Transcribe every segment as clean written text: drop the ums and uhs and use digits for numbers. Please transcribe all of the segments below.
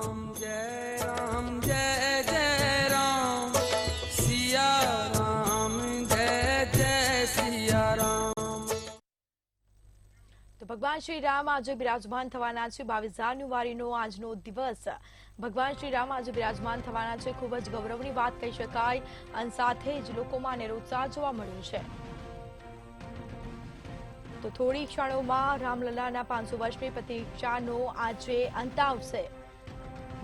जय जय राम सिया राम जय जय सिया राम। तो भगवान श्री राम आज विराजमान थवाना छे 22 जान्युआरीनो આજનો દિવસ ભગવાન શ્રી રામ આજે વિરાજમાન થવાના છે। ખૂબ જ ગૌરવની વાત કહી શકાય અને સાથે જ લોકોમાં નિરોત્સાહ જોવા મળ્યો છે। તો થોડી ક્ષણોમાં રામલલાના 500 વર્ષની પ્રતીક્ષાનો આજે અંત આવશે।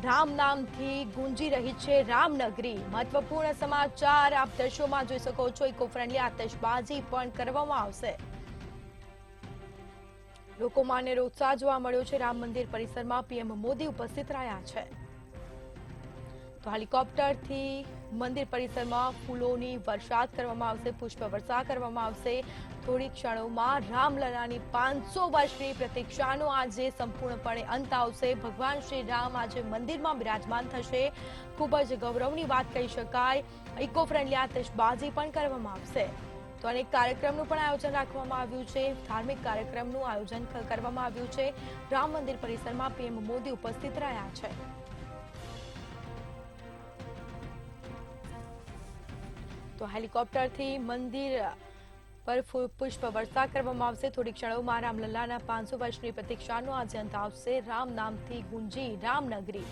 રામ નામથી ગુંજી રહી છે રામનગરી। મહત્વપૂર્ણ સમાચાર આપ દ્રશ્યોમાં જોઈ શકો છો। ઇકો ફ્રેન્ડલી આતશબાજી પણ કરવામાં આવશે। લોકોમાં નિરોત્સાહ જોવા મળ્યો છે। રામ મંદિર પરિસરમાં પીએમ મોદી ઉપસ્થિત રહ્યા છે। તો હેલિકોપ્ટરથી મંદિર પરિસરમાં ફૂલોની વર્ષાત કરવામાં આવશે, પુષ્પ વર્ષા કરવામાં આવશે। થોડી ક્ષણોમાં રામલલાની 500 વર્ષની પ્રતીક્ષાનો આજે સંપૂર્ણપણે અંત આવશે। ભગવાન શ્રી રામ આજે મંદિરમાં બિરાજમાન થશે। ખૂબ જ ગૌરવની વાત કહી શકાય। ઇકો ફ્રેન્ડલી આતશબાજી પણ કરવામાં આવશે। તો અનેક કાર્યક્રમનું પણ આયોજન રાખવામાં આવ્યું છે। ધાર્મિક કાર્યક્રમનું આયોજન કરવામાં આવ્યું છે। રામ મંદિર પરિસરમાં પીએમ મોદી ઉપસ્થિત રહ્યા છે। તો હેલિકોપ્ટરથી મંદિર પર પુષ્પ વર્ષા કરવામાં આવશે। થોડી ક્ષણોમાં રામલલાના 500 વર્ષની પ્રતીક્ષાનો આજે અંત આવશે। રામ નામથી ગુંજી રામનગરી।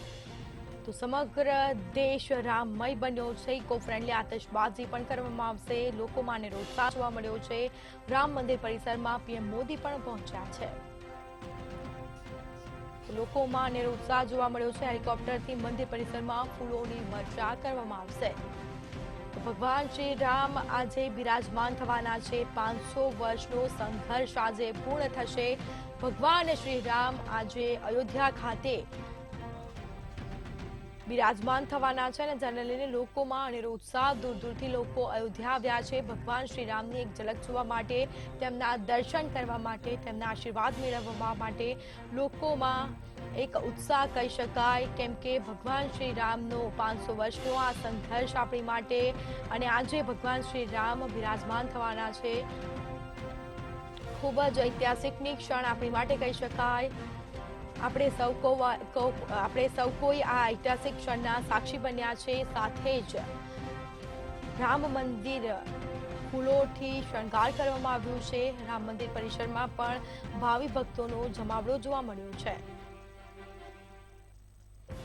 તો સમગ્ર દેશ રામમય બન્યો છે। ઇકો ફ્રેન્ડલી આતશબાજી પણ કરવામાં આવશે। લોકોમાં નિરોત્સાહ જોવા મળ્યો છે। રામ મંદિર પરિસરમાં પીએમ મોદી પણ પહોંચ્યા છે। લોકોમાં નિરોત્સાહ જોવા મળ્યો છે। હેલિકોપ્ટરથી મંદિર પરિસરમાં ફૂલોની વર્ષા કરવામાં આવશે। ભગવાન શ્રી રામ આજે બિરાજમાન થવાના છે। 500 વર્ષનો સંઘર્ષ આજે પૂર્ણ થશે। ભગવાન શ્રી રામ આજે અયોધ્યા ખાતે બિરાજમાન થવાના છે અને જેને લઈને લોકોમાં નિરોત્સાહ દૂર દૂરથી લોકો અયોધ્યા આવ્યા છે। ભગવાન શ્રી રામની એક ઝલક જોવા માટે, તેમના દર્શન કરવા માટે, તેમના આશીર્વાદ મેળવવા માટે લોકોમાં એક ઉત્સાહ કહી શકાય। કેમ કે ભગવાન શ્રી રામનો 500 વર્ષનો આ સંઘર્ષ આપણી માટે અને આજે ભગવાન શ્રી રામ બિરાજમાન થવાના છે। ખૂબ જ ઐતિહાસિકની ક્ષણ આપણી માટે કહી શકાય। આપણે સૌ કોઈ આ ઐતિહાસિક ક્ષણના સાક્ષી બન્યા છે। સાથે જ રામ મંદિર ફૂલોથી શણગાર કરવામાં આવ્યું છે। રામ મંદિર પરિસરમાં પણ ભાવિ ભક્તોનો જમાવડો જોવા મળ્યો છે।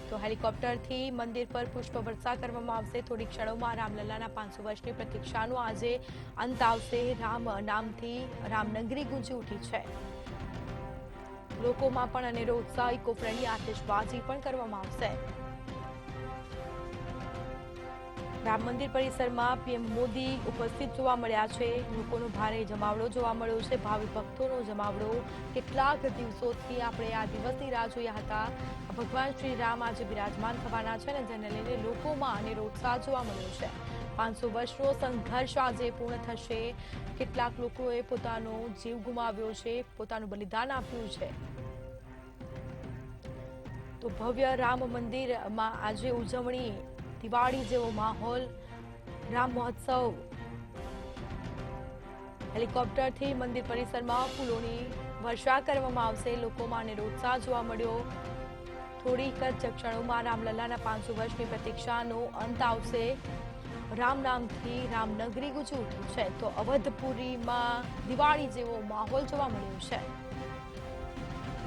તો હેલિકોપ્ટરથી મંદિર પર પુષ્પ વર્ષા કરવામાં આવશે। થોડી ક્ષણોમાં રામલલાના 500 વર્ષની પ્રતીક્ષાનો આજે અંત આવશે। રામ નામથી રામનગરી ગુંજી ઉઠી છે। લોકોમાં પણ અનેરો ઉત્સાહ। ઇકો ફ્રેન્ડલી આતશબાજી પણ કરવામાં આવશે। રામ મંદિર પરિસરમાં પીએમ મોદી ઉપસ્થિત જોવા મળ્યા છે। લોકોનો ભારે જમાવડો જોવા મળ્યો છે। ભાવિ ભક્તોનો જમાવડો। કેટલાક દિવસોથી આપણે આ દિવસની રાહ જોયા હતા। ભગવાન શ્રી રામ આજે બિરાજમાન થવાના છે અને જેને લઈને લોકોમાં અનેરો ઉત્સાહ જોવા મળ્યો છે। 500 વર્ષનો સંઘર્ષ આજે પૂર્ણ થશે। કેટલાક લોકોએ પોતાનો જીવ ગુમાવ્યો છે, પોતાનું બલિદાન આપ્યું છે। તો ભવ્ય રામ મંદિરમાં આજે ઉજવણી, દિવાળી જેવો માહોલ, રામ મહોત્સવ। હેલિકોપ્ટરથી મંદિર પરિસરમાં ફૂલોની વર્ષા કરવામાં આવશે। લોકોમાં નિરોત્સાહ જોવા મળ્યો। થોડીક જ ક્ષણોમાં રામલલાના 500 વર્ષની પ્રતીક્ષાનો અંત આવશે। રામ નામથી રામનગરી ગુંજી ઉઠી છે। તો અવધપુરીમાં દિવાળી જેવો માહોલ જોવા મળ્યો છે।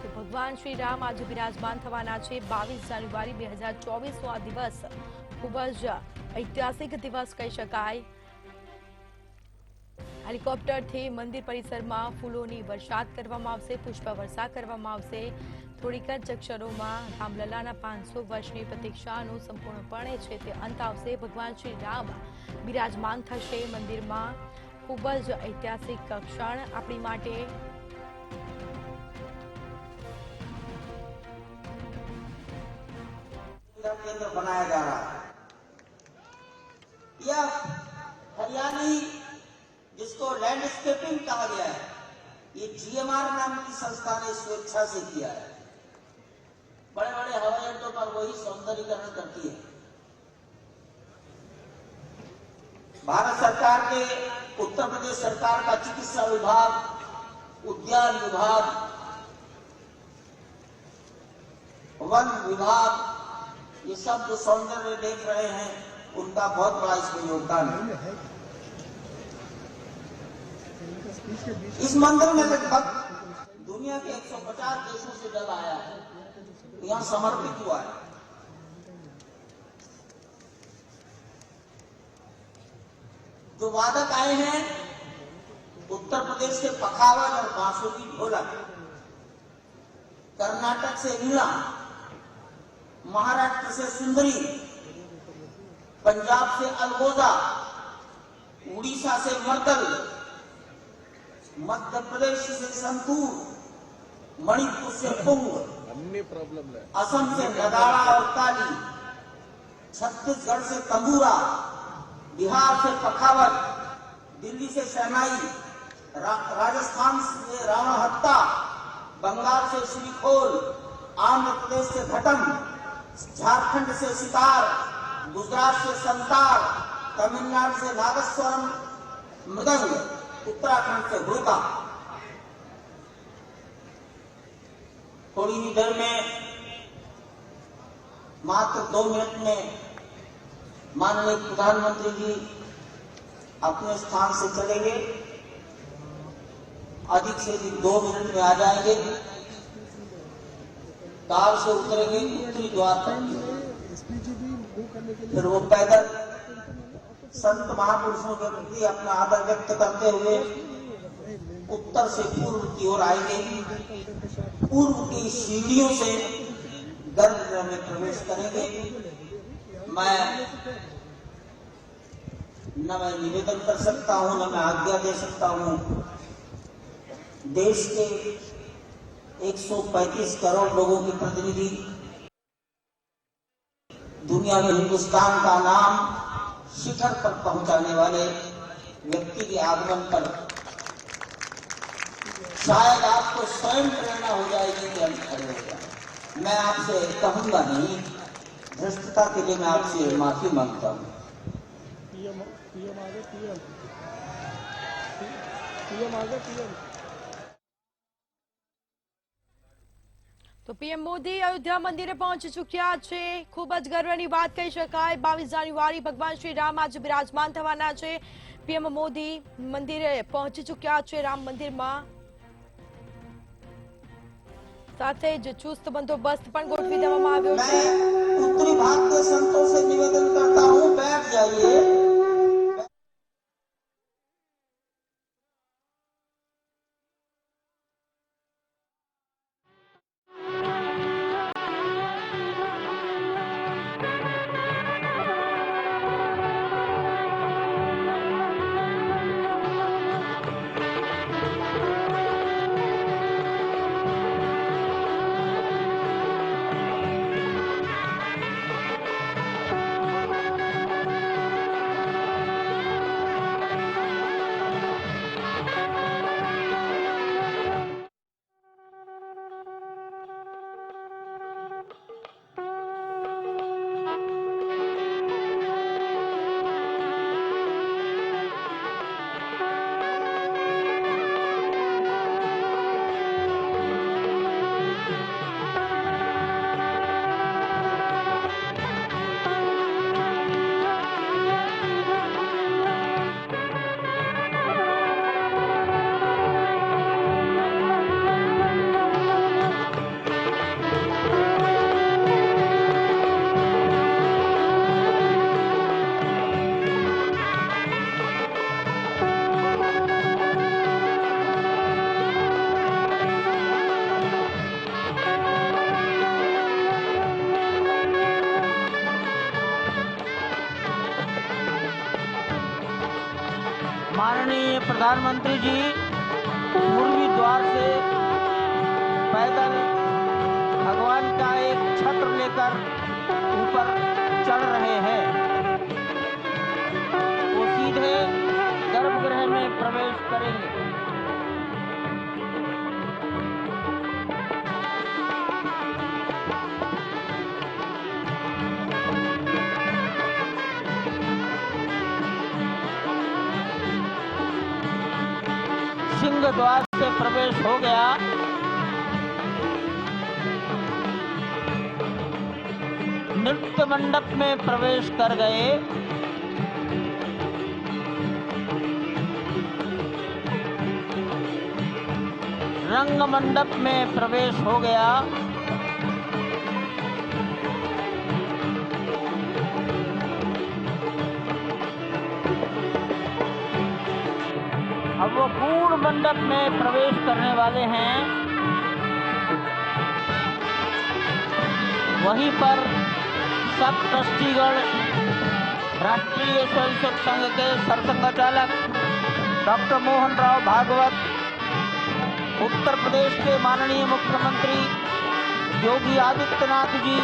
તો ભગવાન શ્રી રામ આજે બિરાજમાન થવાના છે। 22 જાન્યુઆરી 2024નો આ દિવસ ખૂબ જ ઐતિહાસિક દિવસ કહી શકાય। હેલિકોપ્ટરથી મંદિર પરિસરમાં ફૂલોની વર્ષાત કરવામાં આવશે, પુષ્પ વર્ષા કરવામાં આવશે। થોડીક જ ક્ષણોમાં રામલલાના 500 વર્ષની પ્રતીક્ષાનો સંપૂર્ણપણે છે તે અંત આવશે। ભગવાન શ્રી રામ બિરાજમાન થશે મંદિરમાં। ખૂબ જ ઐતિહાસિક ક્ષણ આપણી માટે। केंद्र बनाया जा रहा है। यह हरियाली जिसको लैंडस्केपिंग कहा गया है, ये जीएमआर नाम की संस्था ने स्वेच्छा से किया है। बड़े बड़े हवाई अड्डों पर वही सौंदर्यीकरण करती है। भारत सरकार के उत्तर प्रदेश सरकार का चिकित्सा विभाग, उद्यान विभाग, वन विभाग ये सब जो सौंदर्य देख रहे हैं उनका बहुत बड़ा इसमें योगदान है। इस मंदिर में लगभग दुनिया के 150 देशों से जल आया है, यहाँ समर्पित हुआ है। जो वादक आए हैं उत्तर प्रदेश से पखावज और बांसुरी ढोलक, कर्नाटक से वीणा, महाराष्ट्र से सुंदरी, पंजाब से अलगोजा, उड़ीसा से मर्दल, मध्य प्रदेश से संतूर, मणिपुर से पुंग, असम से नगाड़ा और ताली, छत्तीसगढ़ से तंबूरा, बिहार से पखावज, दिल्ली से शहनाई, राजस्थान से रावण हत्ता, बंगाल से श्रीखोल, आंध्र प्रदेश से घटम, झारखंड से सितार, गुजरात से संतार, तमिलनाडु से नागस्वरम मृदंग, उत्तराखंड से हुड़का। थोड़ी ही देर में, मात्र 2 मिनट में माननीय प्रधानमंत्री जी अपने स्थान से चलेंगे, अधिक से अधिक 2 मिनट में आ जाएंगे, कार से उतरेंगे उत्तरी द्वार पर, फिर वो पैदल संत महापुरुषों के प्रति अपना आदर व्यक्त करते हुए उत्तर से पूर्व की ओर आएंगे, पूर्व की सीढ़ियों से गर्भगृह में प्रवेश करेंगे। मैं निवेदन कर सकता हूं, न मैं आज्ञा दे सकता हूं। देश के 135 करोड़ लोगों के प्रतिनिधि, दुनिया में हिंदुस्तान का नाम शिखर पर पहुंचाने वाले व्यक्ति के आगमन पर शायद आपको स्वयं प्रेरणा हो जाएगी कि हम खड़े हो जाए। मैं आपसे कहूंगा नहीं, धृष्टता के लिए मैं आपसे माफी मांगता हूं। તો પીએમ મોદી અયોધ્યા મંદિરે પહોંચી ચૂક્યા છે। ખૂબ જ ગર્વની વાત કહી શકાય। 22 જાન્યુઆરી ભગવાન શ્રી રામ આજે બિરાજમાન થવાના છે। પીએમ મોદી મંદિરે પહોંચી ચૂક્યા છે। રામ મંદિરમાં સાથે જ ચુસ્ત બંદોબસ્ત પણ ગોઠવી દેવામાં આવ્યો છે। उत्तरी भाग के संतों से निवेदन करता हूं, बैठ जाइए। माननीय प्रधानमंत्री जी पूर्वी द्वार से पैदल भगवान का एक छत्र लेकर ऊपर चढ़ रहे हैं। वो सीधे गर्भगृह में प्रवेश करेंगे। सिंह द्वार से प्रवेश हो गया। नृत्य मंडप में प्रवेश कर गए। रंग मंडप में प्रवेश हो गया। अब वो पूर्ण मंडप में प्रवेश करने वाले हैं। वहीं पर सब ट्रस्टीगण, राष्ट्रीय स्वयंसेवक संघ के सरसंघचालक डॉक्टर मोहन राव भागवत, उत्तर प्रदेश के माननीय मुख्यमंत्री योगी आदित्यनाथ जी,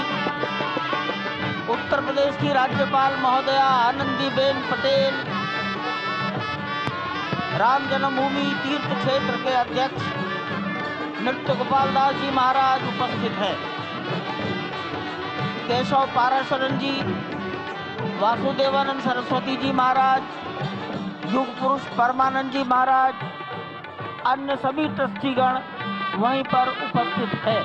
उत्तर प्रदेश की राज्यपाल महोदया आनंदीबेन पटेल, राम जन्मभूमि तीर्थ क्षेत्र के अध्यक्ष नृत्य गोपाल दास जी महाराज उपस्थित हैं। केशव पाराशरन जी, वासुदेवानंद सरस्वती जी महाराज, युग पुरुष परमानंद जी महाराज, अन्य सभी ट्रस्टीगण वहीं पर उपस्थित है।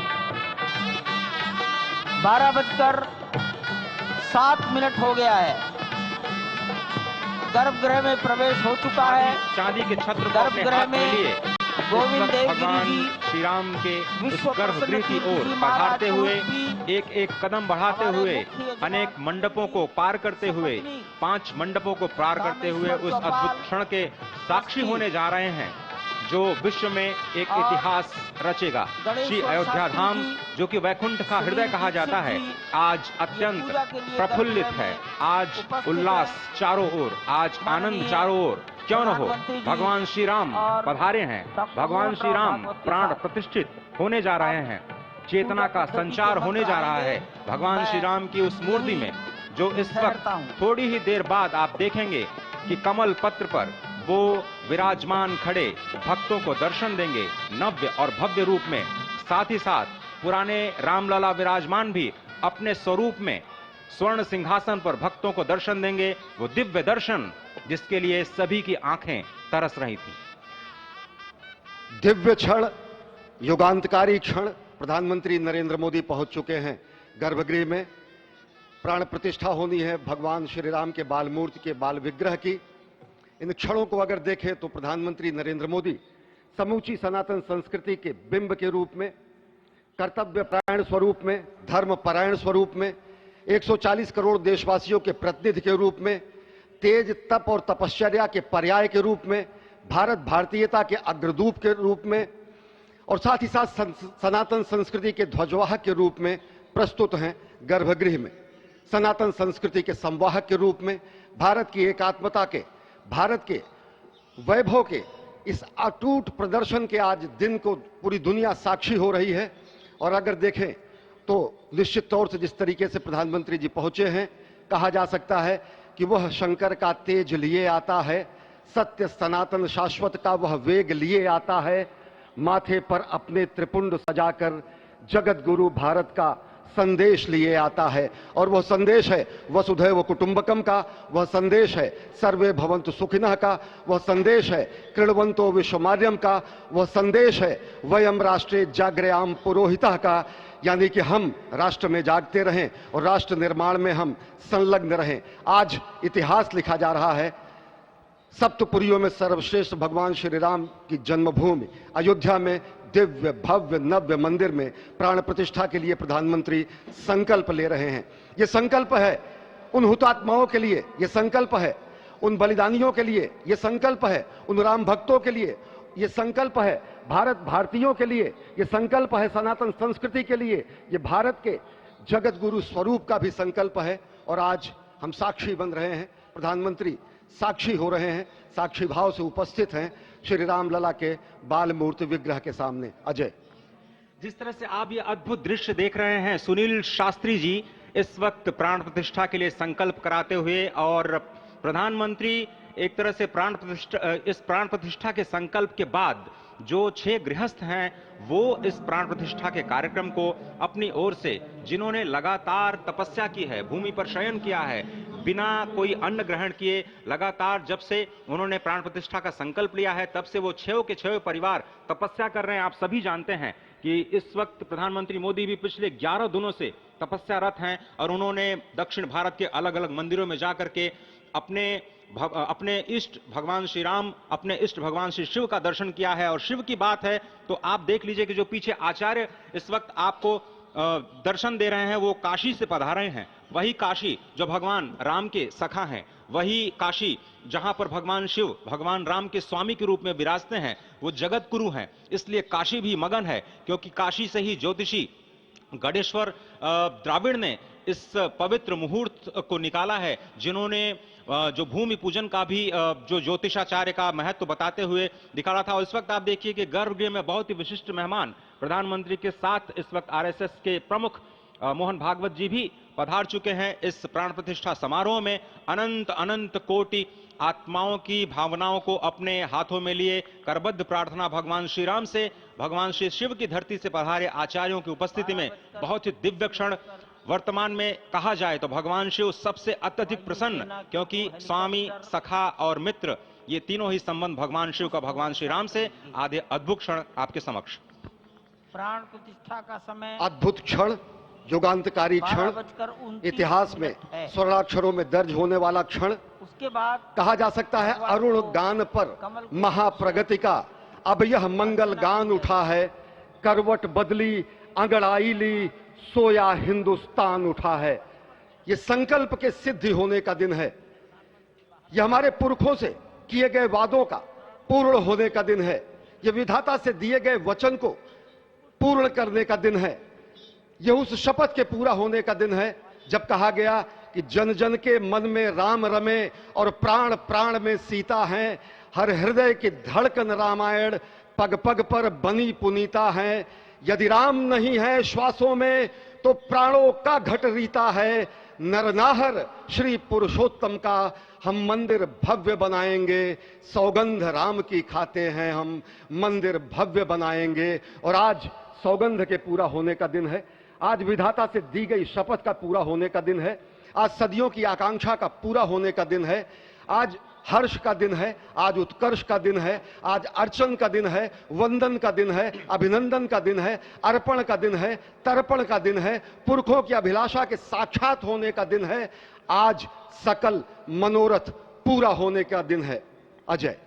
12:07 हो गया है। गर्भगृह में प्रवेश हो चुका है। चांदी के छत्र को अपने गर्भगृह हाथ में में लिए गोविंद देव भगवान गिरी जी, श्री राम के विश्व उस गर्भगृह की प्रसिद्ध ओर जी पधारते महाराज हुए, स्वरूप एक एक कदम बढ़ाते हमारे हुए, मुख्य यजमान अनेक मंडपों को पार करते हुए, 5 मंडपों को पार करते हुए उस अद्भुत क्षण के साक्षी होने जा रहे हैं जो विश्व में एक इतिहास रचेगा। श्री अयोध्या धाम, जो कि वैकुंठ का हृदय कहा जाता है, आज अत्यंत प्रफुल्लित है। आज उल्लास चारों ओर, आज आनंद चारों ओर। क्यों न हो, भगवान श्री राम पधारे हैं। भगवान श्री राम प्राण प्रतिष्ठित होने जा रहे हैं। चेतना का संचार होने जा रहा है भगवान श्री राम की उस मूर्ति में, जो इस वक्त थोड़ी ही देर बाद आप देखेंगे कि कमल पत्र पर वो विराजमान खड़े भक्तों को दर्शन देंगे नव्य और भव्य रूप में। साथ ही साथ पुराने रामलला विराजमान भी अपने स्वरूप में स्वर्ण सिंहासन पर भक्तों को दर्शन देंगे। वो दिव्य दर्शन जिसके लिए सभी की आंखें तरस रही थी। दिव्य क्षण, युगांतकारी क्षण। प्रधानमंत्री नरेंद्र मोदी पहुंच चुके हैं गर्भगृह में। प्राण प्रतिष्ठा होनी है भगवान श्री राम के बाल मूर्ति के बाल विग्रह की। इन क्षणों को अगर देखें तो प्रधानमंत्री नरेंद्र मोदी समूची सनातन संस्कृति के बिंब के रूप में, कर्तव्य परायण स्वरूप में, धर्म परायण स्वरूप में, 140 करोड़ देशवासियों के प्रतिनिधि के रूप में, तेज तप और तपश्चर्या के पर्याय के रूप में, भारत भारतीयता के अग्रदूत के रूप में और साथ ही साथ सनातन संस्कृति के ध्वजवाहक के रूप में प्रस्तुत हैं गर्भगृह में। सनातन संस्कृति के संवाहक के रूप में, भारत की एकात्मता के, भारत के वैभव के इस अटूट प्रदर्शन के आज दिन को पूरी दुनिया साक्षी हो रही है। और अगर देखें तो निश्चित तौर से जिस तरीके से प्रधानमंत्री जी पहुंचे हैं, कहा जा सकता है कि वह शंकर का तेज लिए आता है, सत्य सनातन शाश्वत का वह वेग लिए आता है, माथे पर अपने त्रिपुंड सजाकर जगत गुरु भारत का संदेश लिए आता है। और वह संदेश है वसुधैव कुटुंबकम का, वह संदेश है सर्वे भवन्तु सुखिनः का, वह संदेश है कृण्वन्तो विश्वमार्यम का, वह संदेश है वयम राष्ट्रे जाग्रयाम पुरोहितः का, यानी कि हम राष्ट्र में जागते रहें और राष्ट्र निर्माण में हम संलग्न रहें। आज इतिहास लिखा जा रहा है। सप्तपुरियों में सर्वश्रेष्ठ भगवान श्री राम की जन्मभूमि अयोध्या में दिव्य भव्य नव्य मंदिर में प्राण प्रतिष्ठा के लिए प्रधानमंत्री संकल्प ले रहे हैं। ये संकल्प है उन हुतात्माओं के लिए, ये संकल्प है उन बलिदानियों के लिए, ये संकल्प है उन राम भक्तों के लिए, ये संकल्प है भारत भारतीयों के लिए, ये संकल्प है सनातन संस्कृति के लिए, ये भारत के जगत गुरु स्वरूप का भी संकल्प है। और आज हम साक्षी बन रहे हैं, प्रधानमंत्री साक्षी हो रहे हैं, साक्षी भाव से उपस्थित हैं श्री राम लला के बाल मूर्ति विग्रह के सामने। अजय, जिस तरह से आप ये अद्भुत दृश्य देख रहे हैं, सुनील शास्त्री जी इस वक्त प्राण प्रतिष्ठा के लिए संकल्प कराते हुए, और प्रधानमंत्री एक तरह से इस प्राण प्रतिष्ठा के संकल्प के बाद जो 6 गृहस्थ हैं वो इस प्राण प्रतिष्ठा के कार्यक्रम को अपनी ओर से, जिन्होंने लगातार तपस्या की है, भूमि पर शयन किया है, बिना कोई अन्न ग्रहण किए, लगातार जब से उन्होंने प्राण प्रतिष्ठा का संकल्प लिया है तब से वो 6 के 6 परिवार तपस्या कर रहे हैं। आप सभी जानते हैं कि इस वक्त प्रधानमंत्री मोदी भी पिछले 11 दिनों से तपस्यारत हैं और उन्होंने दक्षिण भारत के अलग अलग मंदिरों में जाकर के अपने इष्ट भगवान श्री राम, अपने इष्ट भगवान श्री शिव का दर्शन किया है। और शिव की बात है तो आप देख लीजिए कि जो पीछे आचार्य इस वक्त आपको दर्शन दे रहे हैं वो काशी से पधारे हैं। वही काशी जो भगवान राम के सखा हैं, वही काशी जहां पर भगवान शिव भगवान राम के स्वामी के रूप में विराजते हैं, वो जगत गुरु हैं। इसलिए काशी भी मगन है, क्योंकि काशी से ही ज्योतिषी गणेश्वर द्राविड़ ने इस पवित्र मुहूर्त को निकाला है, जिन्होंने जो भूमि पूजन का भी जो ज्योतिषाचार्य का महत्व बताते हुए दिखा रहा था। और इस वक्त आप देखिए कि गर्भगृह में बहुत ही विशिष्ट मेहमान प्रधानमंत्री के साथ इस वक्त आरएसएस के प्रमुख मोहन भागवत जी भी पधार चुके हैं। इस प्राण प्रतिष्ठा समारोह में अनंत अनंत कोटि आत्माओं की भावनाओं को अपने हाथों में लिए करबद्ध प्रार्थना भगवान श्री राम से, भगवान श्री शिव की धरती से पधारे आचार्यों की उपस्थिति में बहुत ही दिव्य क्षण। वर्तमान में कहा जाए तो भगवान शिव सबसे अत्यधिक प्रसन्न, क्योंकि स्वामी, सखा और मित्र ये तीनों ही संबंध भगवान शिव का भगवान श्री राम से। आधे अद्भुत क्षण आपके समक्ष। प्राण प्रतिष्ठा का समय अद्भुत क्षण, युगांतकारी क्षण, इतिहास में स्वर्णाक्षरों में दर्ज होने वाला क्षण। उसके बाद कहा जा सकता है अरुण गान पर महाप्रगति का अब यह मंगल गान उठा है। करवट बदली, अंगड़ाई ली, सोया हिंदुस्तान उठा है। ये संकल्प के सिद्धि होने का दिन है। यह हमारे पुरखों से किए गए वादों का पूर्ण होने का दिन है। यह विधाता से दिए गए वचन को पूर्ण करने का दिन है। यह उस शपथ के पूरा होने का दिन है जब कहा गया कि जन जन के मन में राम रमे और प्राण प्राण में सीता हैं। हर हृदय की धड़कन रामायण पग पग पर बनी पुनीता है। यदि राम नहीं है श्वासों में तो प्राणों का घट रीता है। नरनाहर श्री पुरुषोत्तम का हम मंदिर भव्य बनाएंगे। सौगंध राम की खाते हैं हम, मंदिर भव्य बनाएंगे। और आज सौगंध के पूरा होने का दिन है। आज विधाता से दी गई शपथ का पूरा होने का दिन है। आज सदियों की आकांक्षा का पूरा होने का दिन है। आज हर्ष का दिन है, आज उत्कर्ष का दिन है, आज अर्चन का दिन है, वंदन का दिन है, अभिनंदन का दिन है, अर्पण का दिन है, तर्पण का दिन है, पुरखों की अभिलाषा के साक्षात होने का दिन है। आज सकल मनोरथ पूरा होने का दिन है। अजय,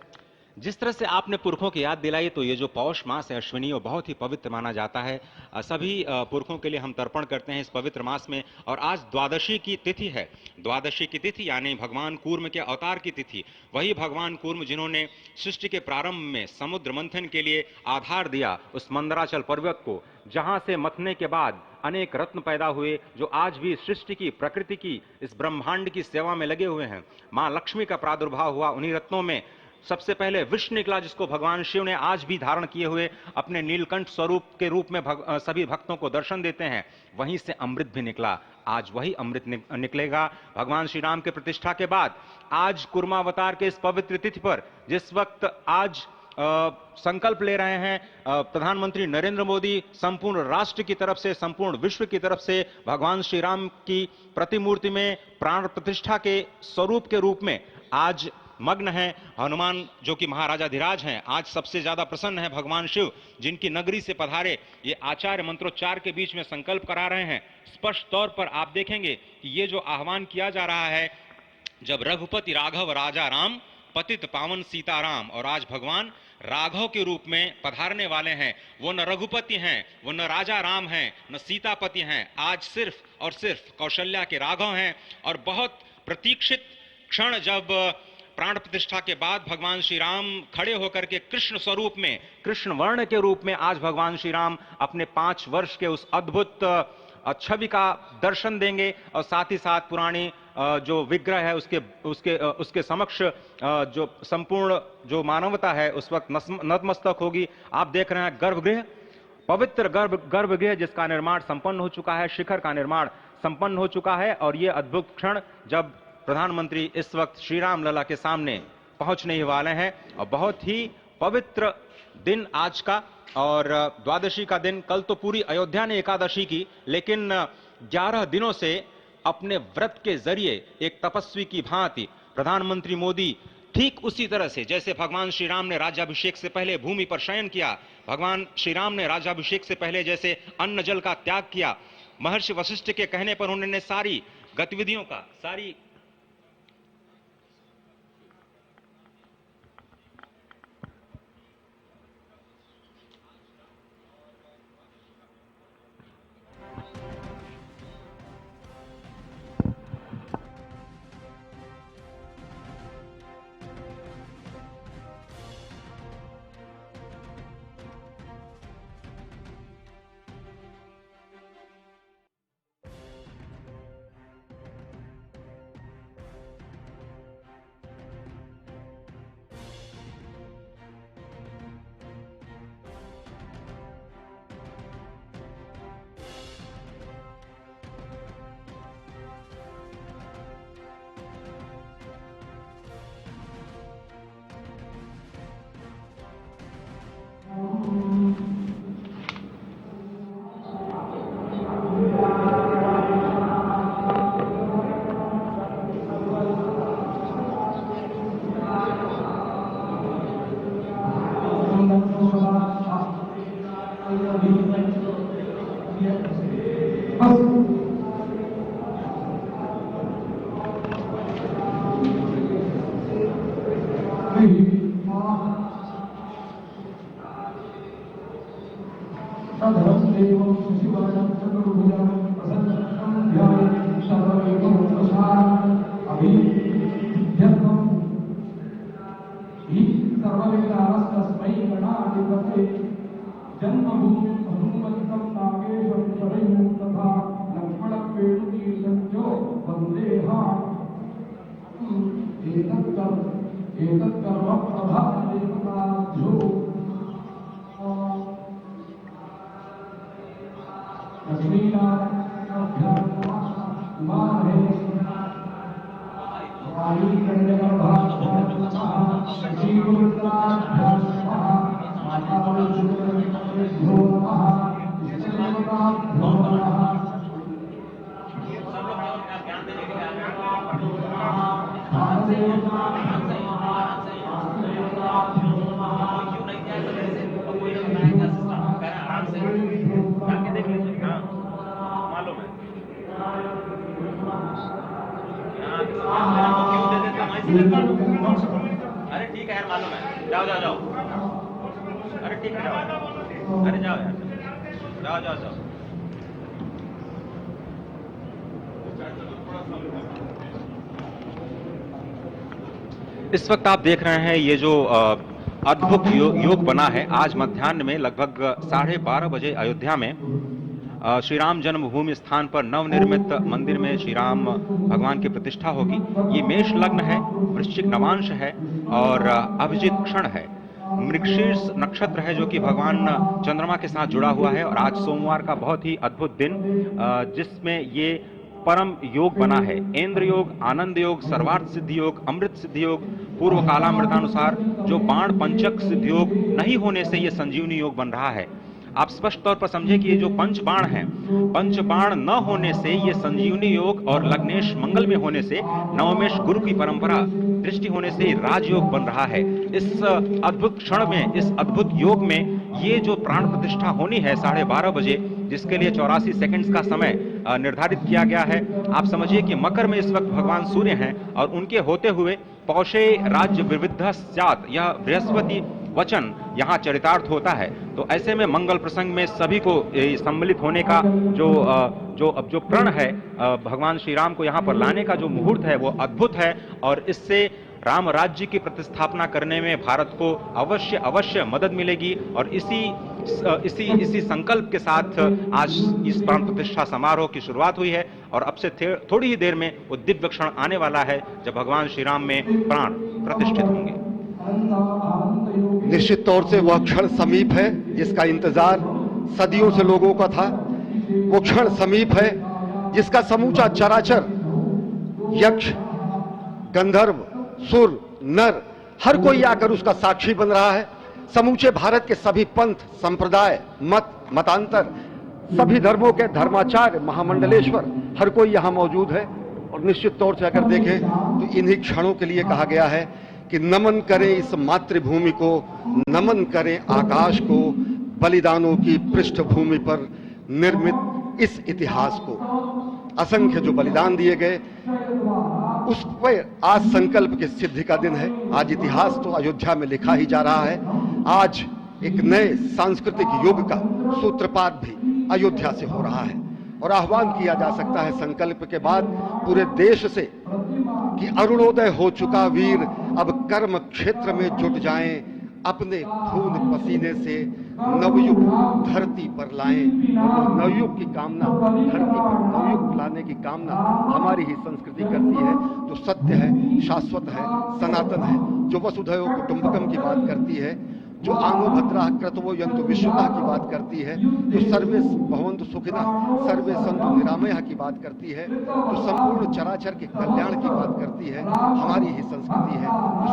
जिस तरह से आपने पुरखों की याद दिलाई, तो ये जो पौष मास है अश्विनी, वो बहुत ही पवित्र माना जाता है। सभी पुरखों के लिए हम तर्पण करते हैं इस पवित्र मास में। और आज द्वादशी की तिथि है। द्वादशी की तिथि यानी भगवान कूर्म के अवतार की तिथि। वही भगवान कूर्म जिन्होंने सृष्टि के प्रारंभ में समुद्र मंथन के लिए आधार दिया उस मंदराचल पर्वत को, जहां से मथने के बाद अनेक रत्न पैदा हुए, जो आज भी सृष्टि की, प्रकृति की, इस ब्रह्मांड की सेवा में लगे हुए हैं। मां लक्ष्मी का प्रादुर्भाव हुआ उन्हीं रत्नों में। सबसे पहले विष निकला, जिसको भगवान शिव ने आज भी धारण किए हुए अपने नीलकंठ स्वरूप के रूप में सभी भक्तों को दर्शन देते हैं। वहीं से अमृत भी निकला। आज वही अमृत निकलेगा भगवान श्री राम के प्रतिष्ठा के बाद। आज कुर्मावतार के इस पवित्र तिथि पर, जिस वक्त आज संकल्प ले रहे हैं प्रधानमंत्री नरेंद्र मोदी, संपूर्ण राष्ट्र की तरफ से, संपूर्ण विश्व की तरफ से भगवान श्री राम की प्रतिमूर्ति में प्राण प्रतिष्ठा के स्वरूप के रूप में आज मग्न है। हनुमान जो कि महाराजाधिराज हैं, आज सबसे ज्यादा प्रसन्न है भगवान शिव, जिनकी नगरी से पधारे ये आचार्य मंत्रोच्चार के बीच में संकल्प करा रहे हैं। स्पष्ट तौर पर आप देखेंगे कि ये जो आह्वान किया जा रहा है, जब रघुपति राघव राजा राम, पतित पावन सीताराम, और आज भगवान राघव के रूप में पधारने वाले हैं। वो न रघुपति हैं, वो न राजा राम हैं, न सीतापति हैं। आज सिर्फ और सिर्फ कौशल्या के राघव हैं। और बहुत प्रतीक्षित क्षण, जब प्राण प्रतिष्ठा के बाद भगवान श्री राम खड़े होकर के कृष्ण स्वरूप में, कृष्ण वर्ण के रूप में आज भगवान श्री राम अपने 5 वर्ष के उस अद्भुत छवि का दर्शन देंगे। और साथ ही साथ पुरानी जो विग्रह है उसके समक्ष जो संपूर्ण जो मानवता है उस वक्त नतमस्तक होगी। आप देख रहे हैं गर्भगृह, पवित्र गर्भगृह जिसका निर्माण संपन्न हो चुका है, शिखर का निर्माण संपन्न हो चुका है। और ये अद्भुत क्षण जब प्रधानमंत्री इस वक्त श्री राम लला के सामने पहुंचने ही वाले हैं। और बहुत ही पवित्र दिन आज का, और द्वादशी का दिन। कल तो पूरी अयोध्या ने एकादशी की, लेकिन 11 दिनों से अपने व्रत के जरिए एक तपस्वी की भांति प्रधानमंत्री मोदी ठीक उसी तरह से, जैसे भगवान श्री राम ने राज्याभिषेक से पहले भूमि पर शयन किया, भगवान श्री राम ने राज्याभिषेक से पहले जैसे अन्न जल का त्याग किया, महर्षि वशिष्ठ के कहने पर उन्होंने सारी गतिविधियों का अरे ठीक है यार, मालूम है। जाओ जाओ जाओ। अरे ठीक है, जाओ। अरे जाओ यार, जाओ जाओ जाओ। इस वक्त आप देख रहे हैं ये जो अद्भुत योग बना है। आज मध्याह्न में लगभग 12:30 बजे अयोध्या में श्री राम जन्मभूमि स्थान पर नवनिर्मित मंदिर में श्री राम भगवान की प्रतिष्ठा होगी। ये मेष लग्न है, वृश्चिक नवांश है और अभिजित क्षण है। मृगशीर्ष नक्षत्र है जो कि भगवान चंद्रमा के साथ जुड़ा हुआ है। और आज सोमवार का बहुत ही अद्भुत दिन जिसमें ये परम योग बना है। इंद्र योग, आनंद योग, सर्वार्थ सिद्धि योग, अमृत सिद्धि योग, पूर्व कालामृतानुसार जो बाण पंचक सिद्धि योग नहीं होने से ये संजीवनी योग बन रहा है। आप स्पष्ट तौर पर समझे कि ये जो पंच बाण हैं, पंच बाण न होने से ये संजीवनी योग और लग्नेश मंगल में होने से नवमेश गुरु की परंपरा दृष्टि होने से राजयोग बन रहा है। इस अद्भुत क्षण में, इस अद्भुत योग में ये जो प्राण प्रतिष्ठा होनी है 12:30 बजे, जिसके लिए 84 सेकंड्स का समय निर्धारित किया गया है। आप समझिए कि मकर में इस वक्त भगवान सूर्य हैं और उनके होते हुए पौषे राज्य विविध स्यात्, यह बृहस्पति वचन यहाँ चरितार्थ होता है। तो ऐसे में मंगल प्रसंग में सभी को सम्मिलित होने का जो प्रण है, भगवान श्री राम को यहाँ पर लाने का जो मुहूर्त है वो अद्भुत है। और इससे राम राज्य की प्रतिस्थापना करने में भारत को अवश्य मदद मिलेगी। और इसी संकल्प के साथ आज इस प्राण प्रतिष्ठा समारोह की शुरुआत हुई है। और अब से थोड़ी ही देर में वो दिव्य क्षण आने वाला है जब भगवान श्री राम में प्राण प्रतिष्ठित होंगे। निश्चित तौर से वह क्षण समीप है जिसका इंतजार सदियों से लोगों का था। वो क्षण समीप है जिसका समूचा चराचर, यक्ष, गंधर्व, सुर, नर, हर कोई आकर उसका साक्षी बन रहा है। समूचे भारत के सभी पंथ, संप्रदाय, मतांतर, सभी धर्मों के धर्माचार्य, महामंडलेश्वर, हर कोई यहां मौजूद है। और निश्चित तौर से अगर देखें तो इन्हीं क्षणों के लिए कहा गया है कि नमन करें इस मातृभूमि को, नमन करें आकाश को, बलिदानों की पृष्ठभूमि पर निर्मित इस इतिहास को, असंख्य जो बलिदान दिए गए, उस पर आज संकल्प की सिद्धि का दिन है। आज इतिहास तो अयोध्या में लिखा ही जा रहा है। आज एक नए सांस्कृतिक युग का सूत्रपात भी अयोध्या से हो रहा है और आह्वान किया जा सकता है संकल्प के बाद पूरे देश से कि अरुणोदय हो चुका वीर अब कर्म क्षेत्र में जुट जाएं, अपने खून पसीने से नवयुग धरती पर लाएं। और नवयुग की कामना, धरती पर नवयुग लाने की कामना हमारी ही संस्कृति करती है, जो सत्य है, शाश्वत है, सनातन है, जो वसुधैव कुटुंबकम की बात करती है, जो आनो भद्राः क्रतवो यन्तु विश्वतः की बात करती है, जो सर्वे भवन्तु सुखिनः सर्वे सन्तु निरामयः की बात करती है, जो संपूर्ण चराचर के कल्याण की बात करती है, हमारी ही संस्कृति है,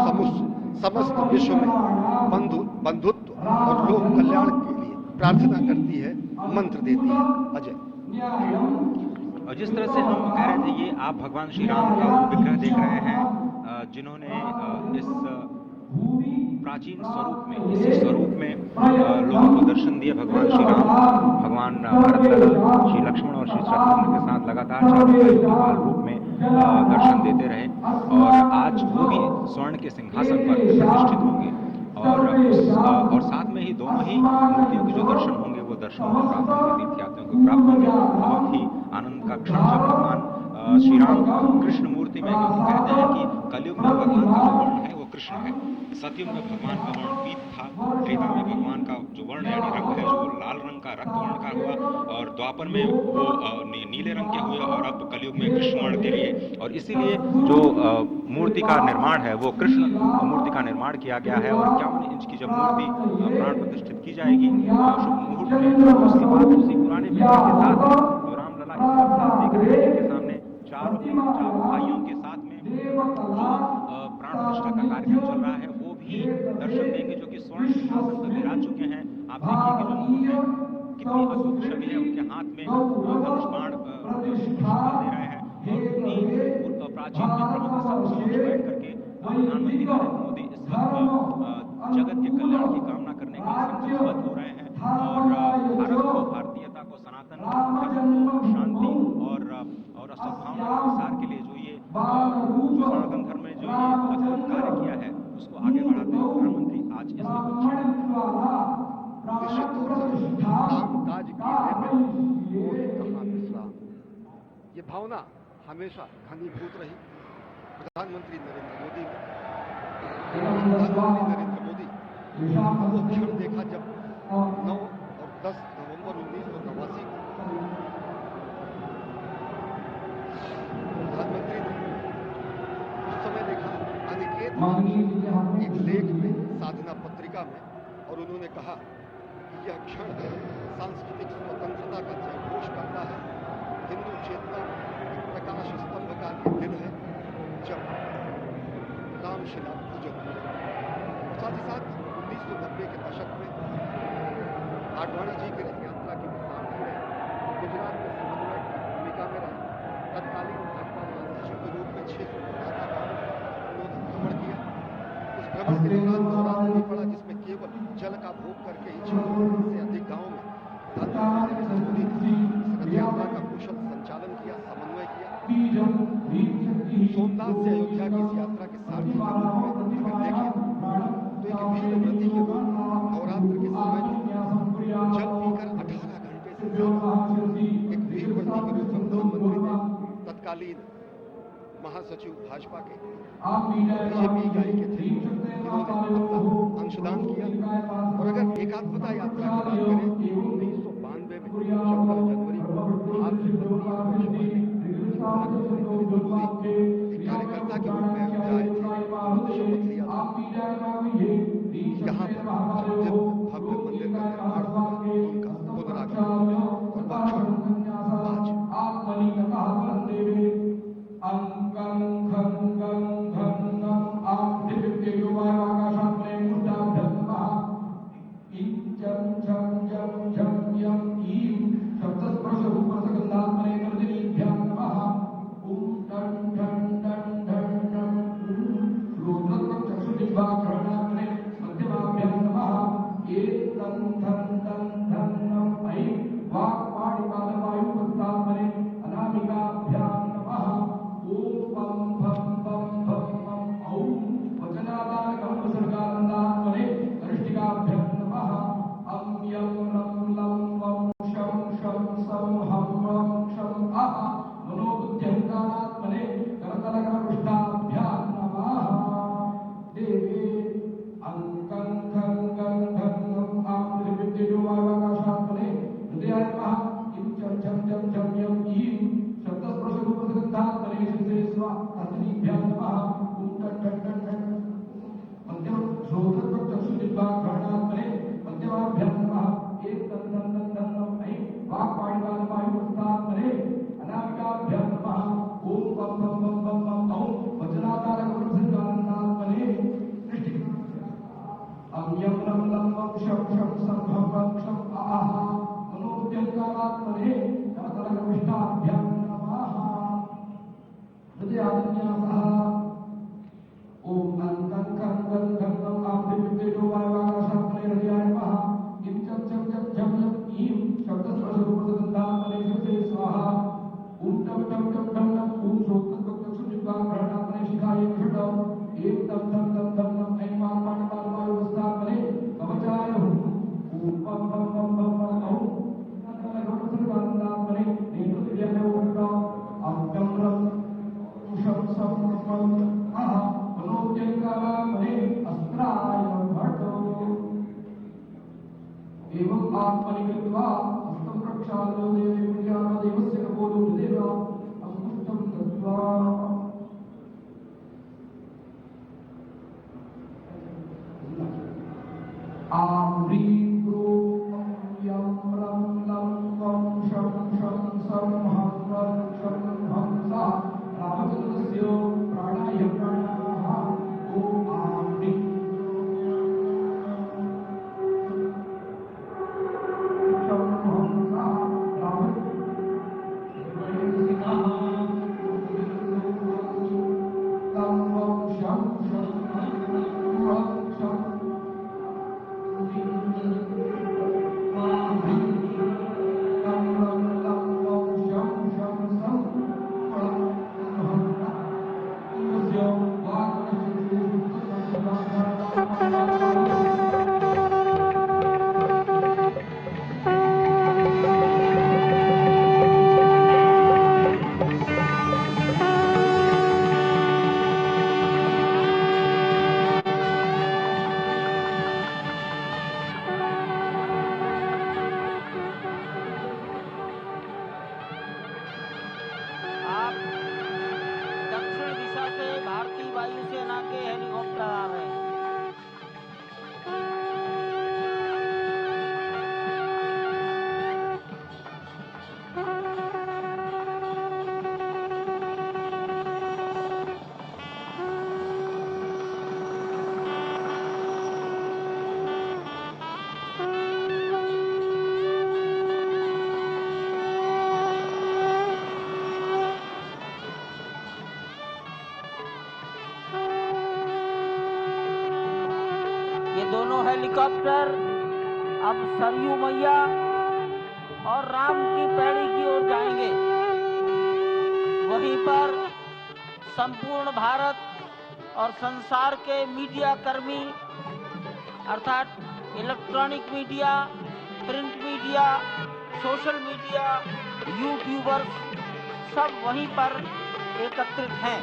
जो समस्त विश्व में बंधुत्व और लोक कल्याण के लिए प्रार्थना करती है, मंत्र देती है। अजय, और जिस तरह से हम कह रहे थे, ये आप भगवान श्री राम का वो विग्रह देख रहे हैं जिन्होंने इस प्राचीन स्वरूप में, इसी स्वरूप में लोगों को दर्शन दिए। भगवान श्री राम, भगवान भरतलाल, श्री लक्ष्मण और श्री शत्रुघ्न के साथ लगातार 4 भाइयों के काल रूप में दर्शन देते रहे और आज वो भी स्वर्ण के सिंहासन पर प्रतिष्ठित होंगे और साथ में ही दोनों ही मूर्तियों के जो दर्शन होंगे वो दर्शन को प्राप्त होंगे, तीर्थयात्रियों को प्राप्त होंगे। बहुत ही आनंद का क्षण जब भगवान श्री राम कृष्ण मूर्ति में, क्योंकि कहते हैं कि कलयुग में भगवान का जो वर्ण है वो कृष्ण है, सतयुग में भगवान का वर्ण पीत था, त्रेता में भगवान का जो वर्ण यानी रंग है जो लाल रंग का रक्त वर्ण का हुआ और द्वापर में वो नीले रंग के हुए और अब कलयुग में कृष्ण वर्ण के लिए। और इसीलिए जो मूर्ति का निर्माण है वो कृष्ण मूर्ति का निर्माण किया गया है और 51 इंच की जब मूर्ति प्राण प्रतिष्ठित की जाएगी शुभ मुहूर्त में, उसके बाद उसी पुराने विग्रह के साथ जो रामलला इस वक्त साथ देख रहे हैं, जिनके सामने चारों भाइयों के साथ में जो प्राण प्रतिष्ठा का कार्यक्रम चल रहा है वो भी दर्शन देंगे, जो कि स्वर्ण सिंहासन पर विराज चुके हैं। आप देखिए कि जो मुकुट है कितनी अद्भुत छवि है, उनके हाथ में धनुष बाण दे रहे हैं और उन्हीं प्राचीन विग्रहों के समक्ष बैठ करके प्रधानमंत्री नरेंद्र मोदी इस वक्त जगत के कल्याण की कामना करने के लिए संकल्पबद्ध हो रहे हैं और भारत को, भारतीयता को, सनातन धर्म को शांति और सद्भावना के प्रसार के लिए जो सनातन धर्म में जो ये अद्भुत कार्य किया है उसको आगे बढ़ाते हुए प्रधानमंत्री आज इस निश्चित तौर से काम काज करने में मोह कहाँ विश्राम, ये भावना हमेशा घनीभूत रही प्रधानमंत्री नरेंद्र मोदी में। प्रधानमंत्री नरेंद्र मोदी वो क्षण देखा जब 9 और 10 नवंबर 1989 को प्रधानमंत्री ने उस समय देखा अनिकेत एक लेख में, साधना पत्रिका में, और उन्होंने कहा कि यह क्षण सांस्कृतिक स्वतंत्रता का जयघोष करता है, हिंदू चेतना प्रकाश स्तंभ का दिन है जब रामशिला पूजन हुआ। साथ ही साथ 1990 के दशक में आडवाणी जी की यात्रा के सारथी रहे, गुजरात में समन्वय की भूमिका में रहे, तत्कालीन भाजपा महासचिव के रूप में 6 उन्होंने भ्रमण किया। उस भ्रमण के दौरान नवरात्र भी पड़ा जिसमें केवल जल का भोग करके ही 6 से अधिक गाँव में प्रधानमंत्री नरेंद्र मोदी ने रथ यात्रा का कुशल संचालन किया, समन्वय किया। सोमनाथ से अयोध्या की इस यात्रा के सारथी के रूप में अगर देखें तो एक वीर व्रती के रूप में नवरात्र के समय में जल पीकर 18 घंटे से ज्यादा एक वीर व्रती के रूप में प्रधानमंत्री ने तत्कालीन महासचिव भाजपा के बीजेपी इकाई के थे, इन्होंने अपना अंशदान किया। और अगर एकात्मता यात्रा की बात करें 1992 में 14 जनवरी को आज से 32 वर्ष पहले मोदी एक कार्यकर्ता के रूप में अयोध्या आए थे, शपथ लिया था यहाँ पर जब भव्य मंदिर का निर्माण होगा उनका पुनरागमन होगा और वह क्षण प्रसादात्मने करतलकरपृष्ठाभ्यां नमः देवे अंकं खं गं घं ङं आं त्रिविद्युवाकाशात्मने हृदयाय नमः इं चं चं चं चं यं ईं शब्दस्पर्शरूपसगन्धात्मने शिरसे स्व अस्मिभ्यां नमः ॐ टं टं टं टं मध्यम श्रोत्रचक्षुजिह्वाघ्राणात्मने मध्यमाभ्यां नमः एक तं तं तं तं तं ऐं वाक्पाणिपादपायुस्तात्मने अनामिकाभ्यां नमः ॐ पं पं पं पं पं औं वचनाकारकप्रसंगानन्दात्मने अम्यं लं लं वं शं शं संभं वं क्षं आह मनोद्यङ्कारात्मने करतलकरपृष्ठाभ्यां नमः हृदयान्यासः ओम अंकं खं गं घं ङं आं त्रिविद्युवाकाशात्मने हृदयाय नमः इं चं चं चं चं यं ईं शब्दस्पर्शरूपसगन्धात्मने शिरसे स्वाहा ॐ टं टं टं टं टं ॐ श्रोत्रचक्षुजिह्वाघ्राणात्मने शिखाय षट् एक तं तं तं तं तं ऐं वाक्पाणिपादपायुस्तात्मने कवचाय हुं ॐ पं पं पं पं पं औं करतलकरपृष्ठात्मने नेत्रदिव्याय षट् अव्यं रं शं सं मं आह मनोद्यङ्कारात्मने अस्त्राय भट्टो एवं आत्मनि कृत्वा हस्तं प्रक्षाल्यो देवी पूजादेवस्य कपोलो हृदेव अंकुष्टं दत्त्वा आं ह्रीं क्रूं यं रं लं वं शं शं सं हं रं क्षं हं सः रामचन्द्रस्य प्राणाय प्राणाः ॐ आं ह्रीं शं हं सः रामचन्द्रसिंहः तं वं शं शं हं रं क्षं आप दक्षिण दिशा से भारतीय वायुसेना के हेलीकॉप्टर आ रहे हैं। ये दोनों हेलीकॉप्टर अब सरयू मैया और राम की पैड़ी की ओर जाएंगे। वहीं पर संपूर्ण भारत और संसार के मीडिया कर्मी अर्थात electronic media, print media, social media, YouTubers सब वहीं पर एकत्रित हैं।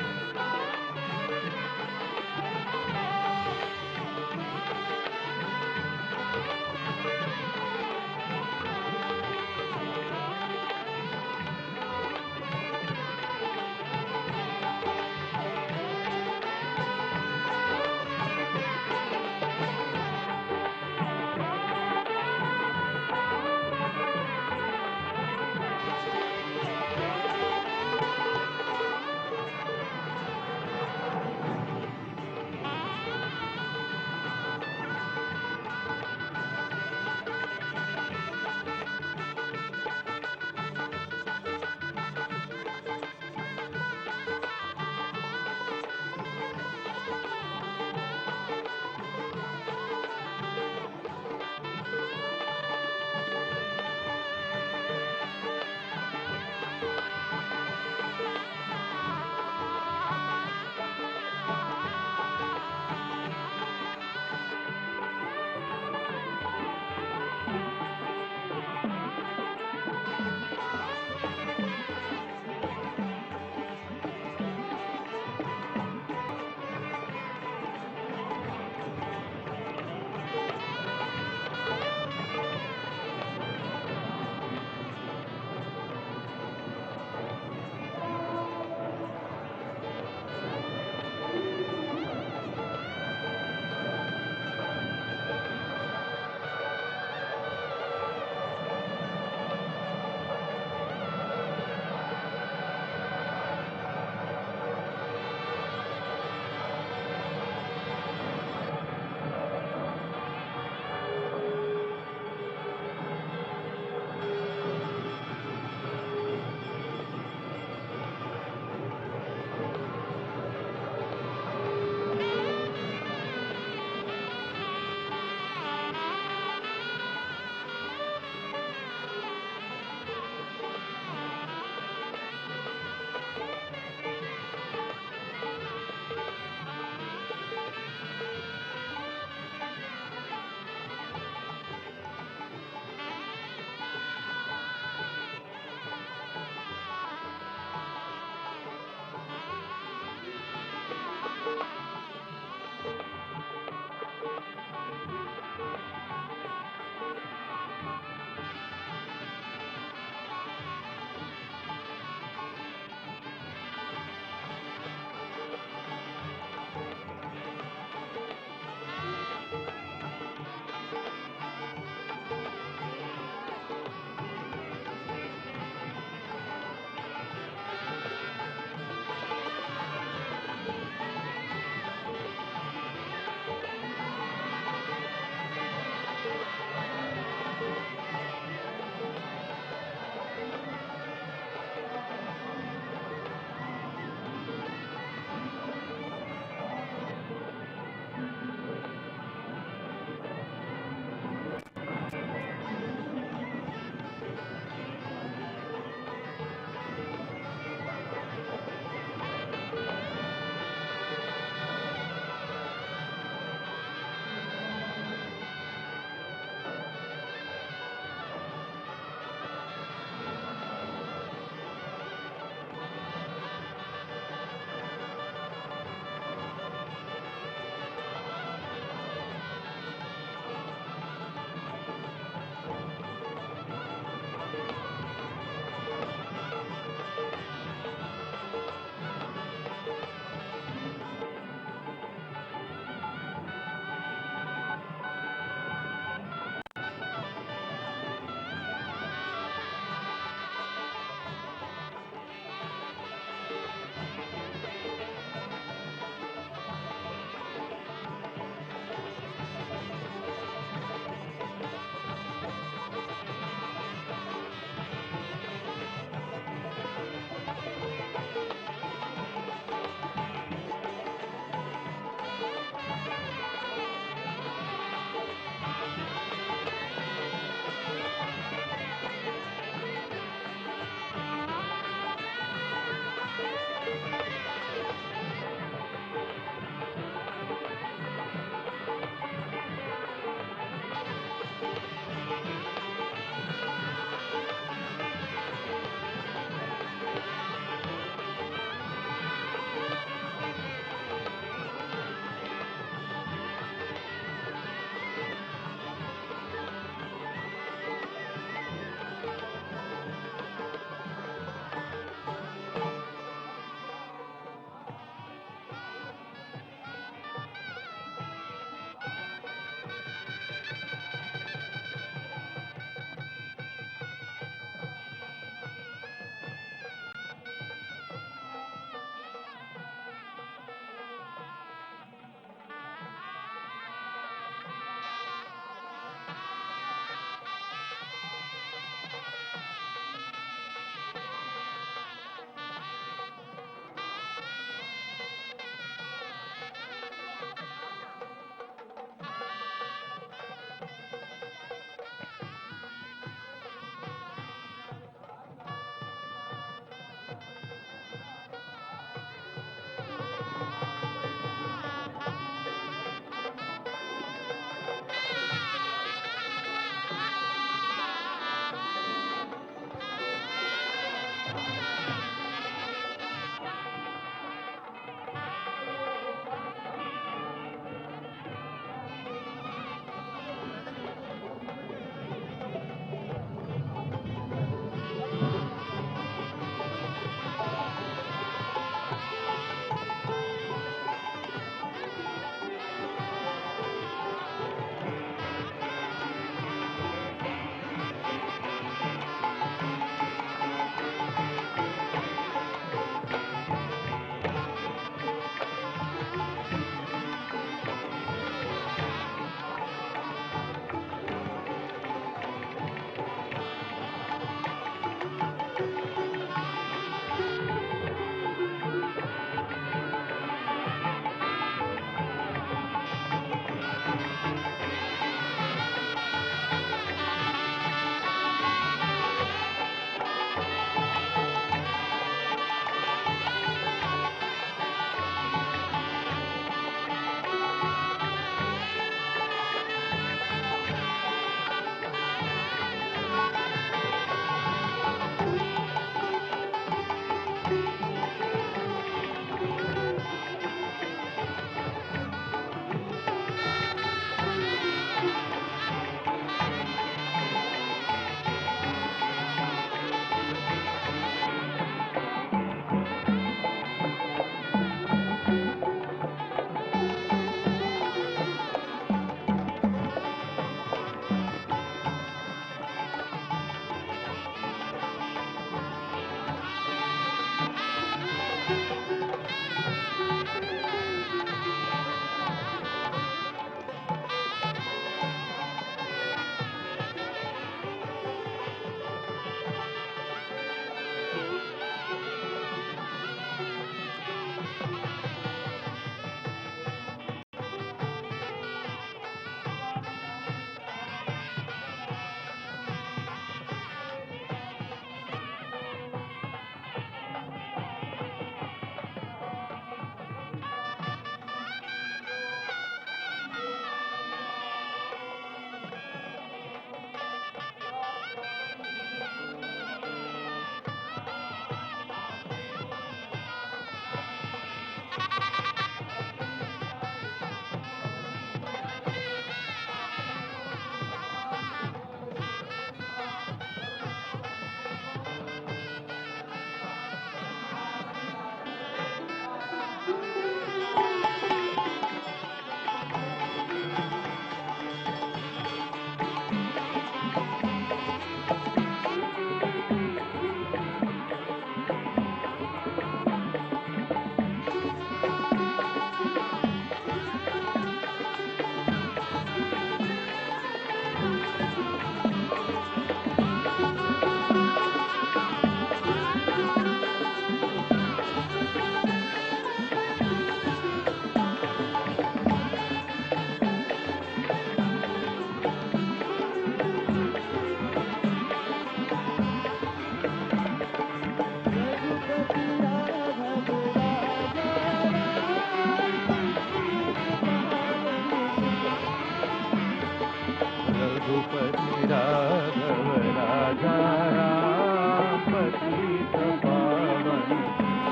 रघुपति राघव राजा राम पतित पावन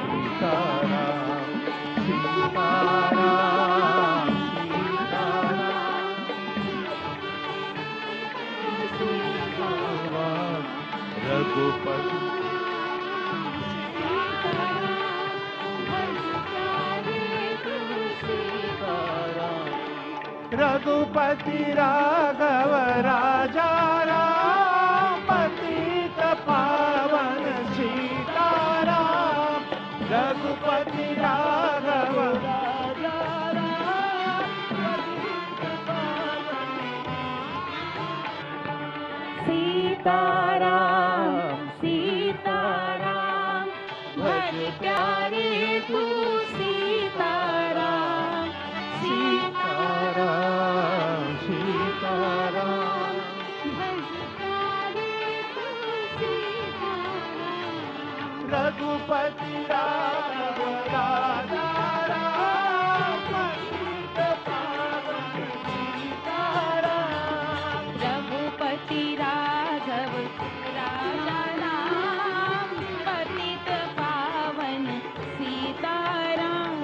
सीताराम सीताराम सीताराम रघुपति रघुपति राघव राजा राम पतित पावन सीताराम रघुपति राघव राजा राम पतित पावन सीताराम सीताराम भज प्यारे तू सीताराम सीताराम सीताराम भज प्यारे तू सीताराम रघुपति राघव राजा राम पतित पावन सीताराम रघुपति राघव राजा राम पतित पावन सीताराम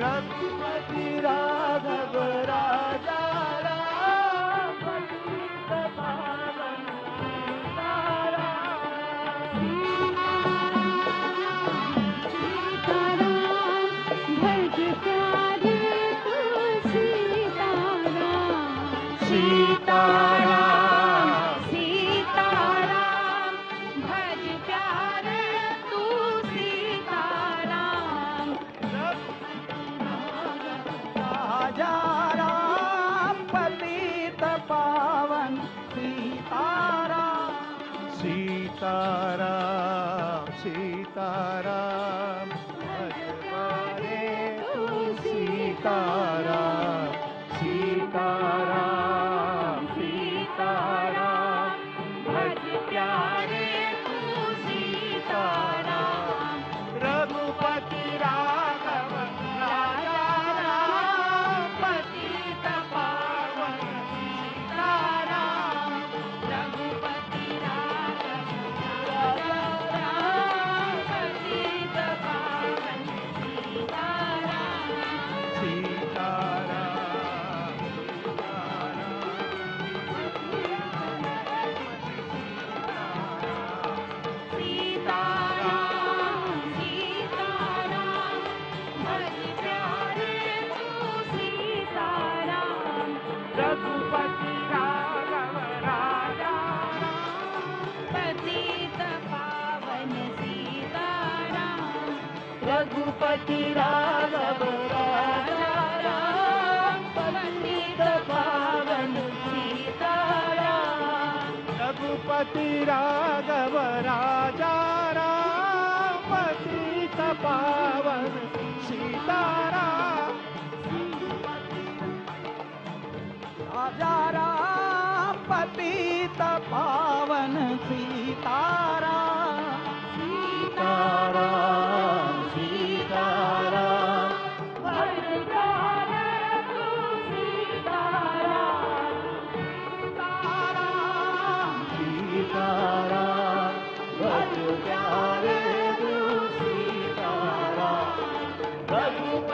रघुपति राघव राजा राम पतित पावन सीताराम सीताराम भज प्यारे तू सीताराम राजा राम पतित पावन सीताराम सीताराम सीताराम भज प्यारे तू सीताराम सीताराम सीताराम भज प्यारे तू सीताराम रघुपति राघव राजा राम पतित पावन सीताराम रघुपति राघव राजा राम पतित पावन सीताराम सीताराम सीताराम सीताराम भज प्यारे तू सीताराम रघुपति राघव राजा पतित पावन सीताराम रघुपति राघव राजा राम पतित पावन सीताराम रघुपति राघव राजा राम पतित पावन सीताराम राजा राम पतित पावन सीताराम सीताराम सीताराम भज प्यारे तू सीताराम सीताराम भज प्यारे तू सीताराम रघुपति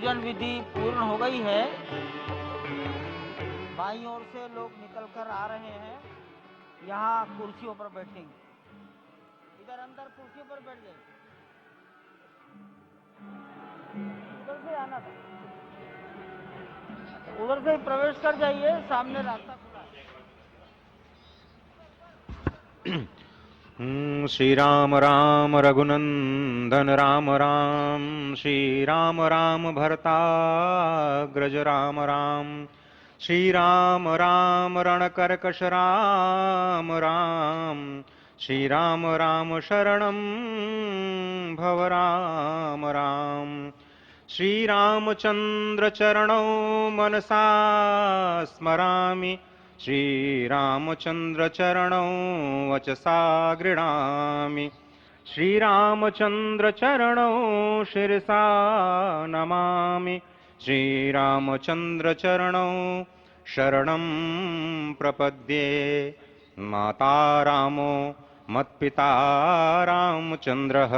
पूजन विधि पूर्ण हो गई है। बाईं ओर से लोग निकल कर आ रहे हैं, यहाँ कुर्सियों पर बैठेंगे। इधर अंदर कुर्सियों पर बैठ जाइए, उधर से आना था, उधर से प्रवेश कर जाइए, सामने रास्ता खुला है। श्री राम राम रघुनंदन राम राम, श्री राम राम भरताग्रज राम राम, श्री राम राम रणकर्कश राम राम, श्री राम राम शरणं भव राम राम, श्री रामचंद्र चरणौ मनसा स्मरामि, श्री रामचंद्र चरणौ वचसा गृह्णामि, श्री रामचंद्र चरणौ शिरसा नमामि, श्री रामचंद्र चरणौ शरणं प्रपद्ये। माता रामो मत्पिता रामचंद्रः,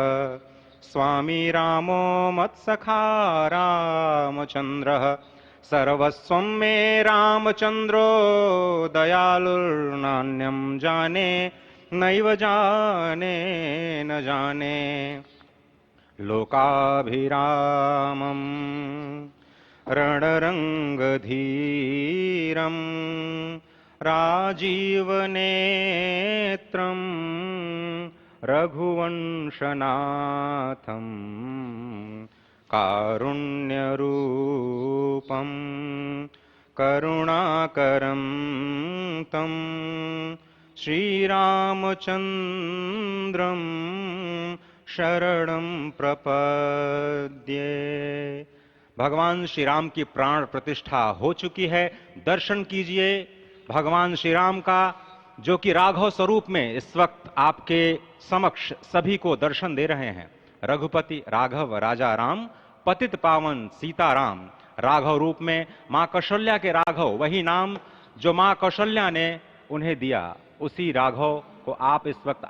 स्वामी रामो मत्सखा रामचंद्रः, सर्वस्वं मे रामचंद्रो दयालुर्नान्यं जाने नैव जाने न जाने। लोकाभिरामं रणरंगधीरं राजीवनेत्रं रघुवंशनाथं, कारुण्यरूपं करुणाकरं तं श्रीरामचंद्रं शरणं प्रपद्ये। भगवान श्री राम की प्राण प्रतिष्ठा हो चुकी है। दर्शन कीजिए भगवान श्री राम का, जो कि राघव स्वरूप में इस वक्त आपके समक्ष सभी को दर्शन दे रहे हैं। रघुपति राघव राजा राम, पतित पावन सीताराम। राघव रूप में मां कौशल्या के राघव, वही नाम जो मां कौशल्या ने उन्हें दिया, उसी राघव को आप इस वक्त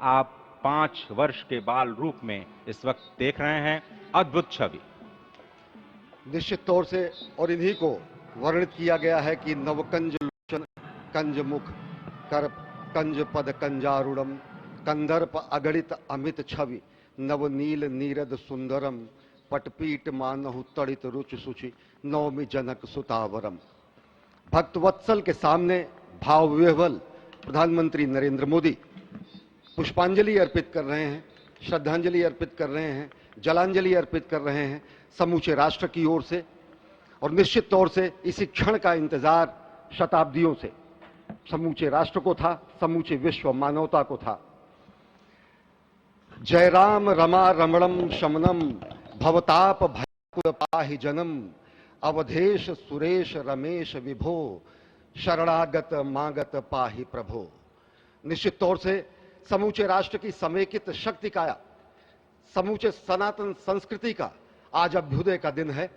5 वर्ष के बाल रूप में इस वक्त देख रहे हैं। अद्भुत छवि। निश्चित तौर से और इन्हीं को वर्णित किया गया है कि नवकंज लोचन कंज मुख कर कंज पद कंजारूढ़म, कंदर्प अगणित अमित छवि, नवनील नीरद सुंदरम, पटपीट मानहु तड़ित रुच सुचि, नवमी जनक सुतावरम। भक्तवत्सल के सामने भाव विह्वल प्रधानमंत्री नरेंद्र मोदी पुष्पांजलि अर्पित कर रहे हैं, श्रद्धांजलि अर्पित कर रहे हैं, जलांजलि अर्पित कर रहे हैं समूचे राष्ट्र की ओर से। और निश्चित तौर से इसी क्षण का इंतजार शताब्दियों से समूचे राष्ट्र को था, समूचे विश्व मानवता को था। जय राम रमा रमणम शमनम, भवताप भयकुल पाहि जनम, अवधेश सुरेश रमेश विभो, शरणागत मागत पाहि प्रभो। निश्चित तौर से समूचे राष्ट्र की समेकित शक्ति का, समूचे सनातन संस्कृति का आज अभ्युदय का दिन है।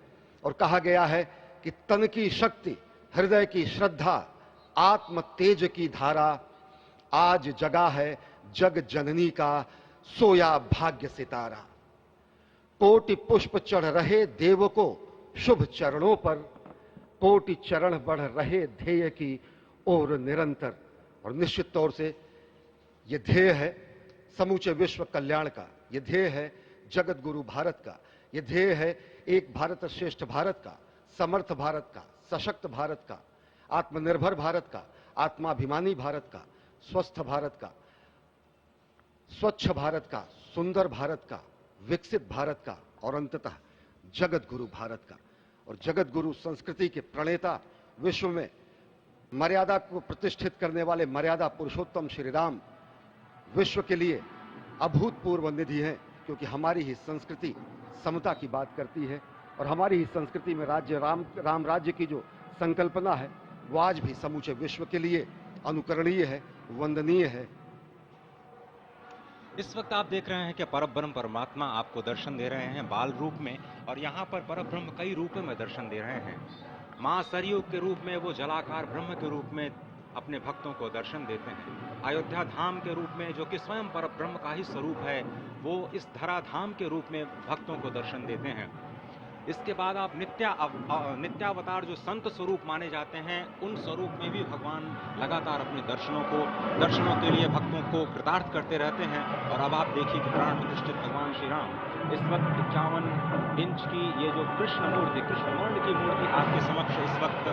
और कहा गया है कि तन की शक्ति, हृदय की श्रद्धा, आत्म तेज की धारा आज जगा है जग जननी का सोया भाग्य सितारा। कोटि पुष्प चढ़ रहे देव को शुभ चरणों पर, कोटि चरण बढ़ रहे ध्येय की ओर निरंतर। और निश्चित तौर से यह ध्येय है समूचे विश्व कल्याण का, यह ध्येय है जगत गुरु भारत का, यह ध्येय है एक भारत श्रेष्ठ भारत का, समर्थ भारत का, सशक्त भारत का, आत्मनिर्भर भारत का, आत्माभिमानी भारत का, स्वस्थ भारत का, स्वच्छ भारत का, सुंदर भारत का, विकसित भारत का और अंततः जगत गुरु भारत का। और जगत गुरु संस्कृति के प्रणेता, विश्व में मर्यादा को प्रतिष्ठित करने वाले मर्यादा पुरुषोत्तम श्री राम विश्व के लिए अभूतपूर्व निधि है, क्योंकि हमारी ही संस्कृति समता की बात करती है और हमारी ही संस्कृति में राज्य राम राज्य की जो संकल्पना है वो आज भी समूचे विश्व के लिए अनुकरणीय है, वंदनीय है। इस वक्त आप देख रहे हैं कि परब्रह्म परमात्मा आपको दर्शन दे रहे हैं बाल रूप में, और यहाँ पर परब्रह्म कई रूपों में दर्शन दे रहे हैं। मां सरयू के रूप में वो जलाकार ब्रह्म के रूप में अपने भक्तों को दर्शन देते हैं। अयोध्या धाम के रूप में, जो कि स्वयं परब्रह्म का ही स्वरूप है, वो इस धरा धाम के रूप में भक्तों को दर्शन देते हैं। इसके बाद आप नित्यावतार जो संत स्वरूप माने जाते हैं, उन स्वरूप में भी भगवान लगातार अपने दर्शनों के लिए भक्तों को कृतार्थ करते रहते हैं। और अब आप देखिए कि प्राण प्रतिष्ठित भगवान श्री राम इस वक्त 51 इंच की ये जो कृष्ण वर्ण की मूर्ति आपके समक्ष इस वक्त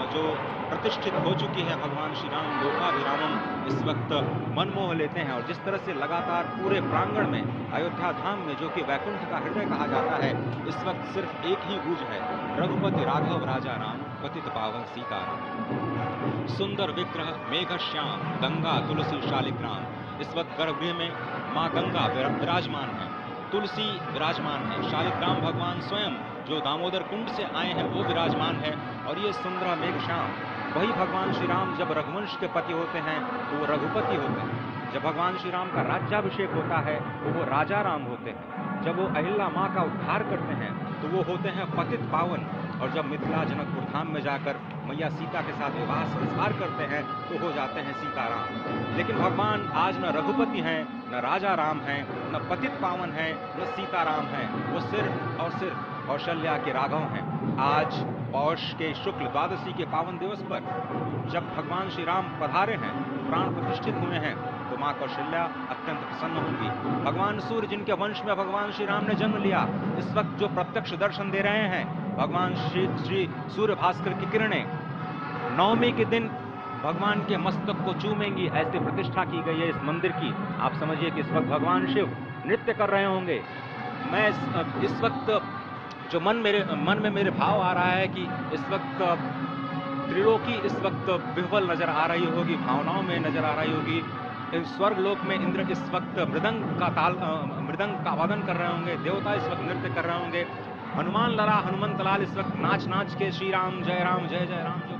जो प्रतिष्ठित हो चुकी है, भगवान श्री राम लोकाभिरामम इस वक्त मनमोह लेते हैं। और जिस तरह से लगातार पूरे प्रांगण में अयोध्या धाम में, जो कि वैकुंठ का हृदय कहा जाता है, इस वक्त सिर्फ एक ही गूंज है, रघुपति राघव राजा राम पतित पावन सीताराम। सुंदर विग्रह मेघ श्याम गंगा तुलसी शालिग्राम। इस वक्त गर्भगृह में माँ गंगा विराजमान है, तुलसी विराजमान है, शालिग्राम भगवान स्वयं जो दामोदर कुंड से आए हैं वो विराजमान है। और ये सुंदर मेघ श्याम, वही भगवान श्री राम जब रघुवंश के पति होते हैं तो वो रघुपति होते हैं, जब भगवान श्री राम का राज्याभिषेक होता है तो वो राजा राम होते हैं, जब वो अहिल्या माँ का उद्धार करते हैं तो वो होते हैं पतित पावन, और जब मिथिला जनकपुर धाम में जाकर मैया सीता के साथ विवाह संस्कार करते हैं तो हो जाते हैं सीताराम। लेकिन भगवान आज न रघुपति हैं, न राजा राम हैं, न पतित पावन हैं, न सीताराम हैं, वो सिर्फ कौशल्या के राघव हैं। आज पौष के शुक्ल द्वादशी के पावन दिवस पर जब भगवान श्री राम पधारे हैं, प्राण प्रतिष्ठित हुए हैं, तो माँ कौशल्या अत्यंत प्रसन्न होंगी। भगवान सूर्य जिनके वंश में भगवान श्री राम ने जन्म लिया, इस वक्त जो प्रत्यक्ष दर्शन दे रहे हैं, भगवान श्री सूर्य भास्कर की किरणें नवमी के दिन भगवान के मस्तक को चूमेंगी, ऐसी प्रतिष्ठा की गई है इस मंदिर की। आप समझिए कि इस वक्त भगवान शिव नृत्य कर रहे होंगे। मैं इस वक्त जो मन में मेरे भाव आ रहा है कि इस वक्त त्रिलोकी इस वक्त विह्वल नजर आ रही होगी, भावनाओं में नजर आ रही होगी। स्वर्ग लोक में इंद्र इस वक्त मृदंग का वादन कर रहे होंगे, देवता इस वक्त नृत्य कर रहे होंगे, हनुमान लला हनुमंत लाल इस वक्त नाच के श्री राम जय राम जय जय राम जो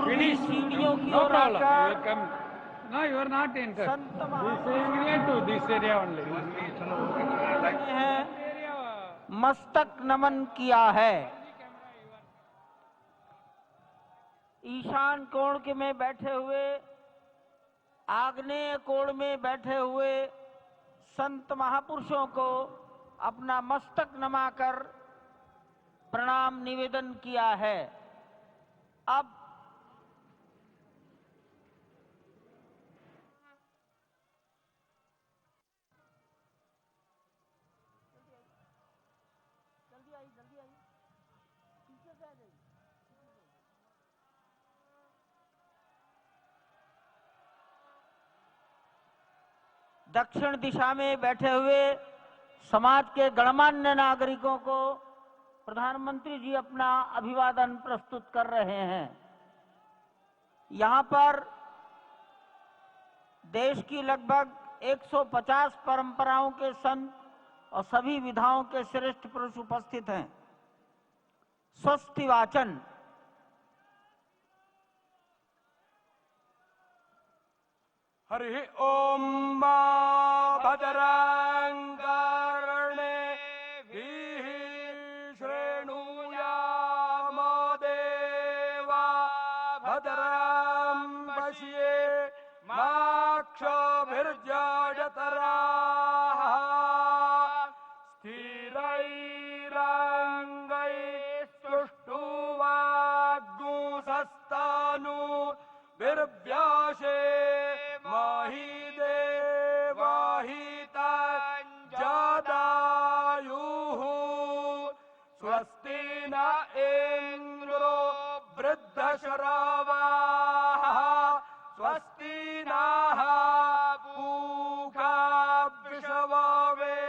पूर्वी सीढ़ियों की ओर आकर No, you are not entered. Sant This महापुरुष area to this area only. हैं मस्तक नमन किया है। ईशान कोण के में बैठे हुए, आग्नेय कोण में बैठे हुए संत महापुरुषों को अपना मस्तक नमाकर प्रणाम निवेदन किया है। अब दक्षिण दिशा में बैठे हुए समाज के गणमान्य नागरिकों को प्रधानमंत्री जी अपना अभिवादन प्रस्तुत कर रहे हैं। यहां पर देश की लगभग 150 परंपराओं के संत और सभी विधाओं के श्रेष्ठ पुरुष उपस्थित हैं। स्वस्ति वाचन हरि ओम भद्रं निर्जडतराः स्थिरैरङ्गैः सुष्ठुवाग्गुंसस्तानु बिर्व्याशे महिदेवाहितञ्जदायुः स्वस्ति न इन्द्रो वृद्धशरावाः स्वस्ति नः पूषा विश्ववेदाः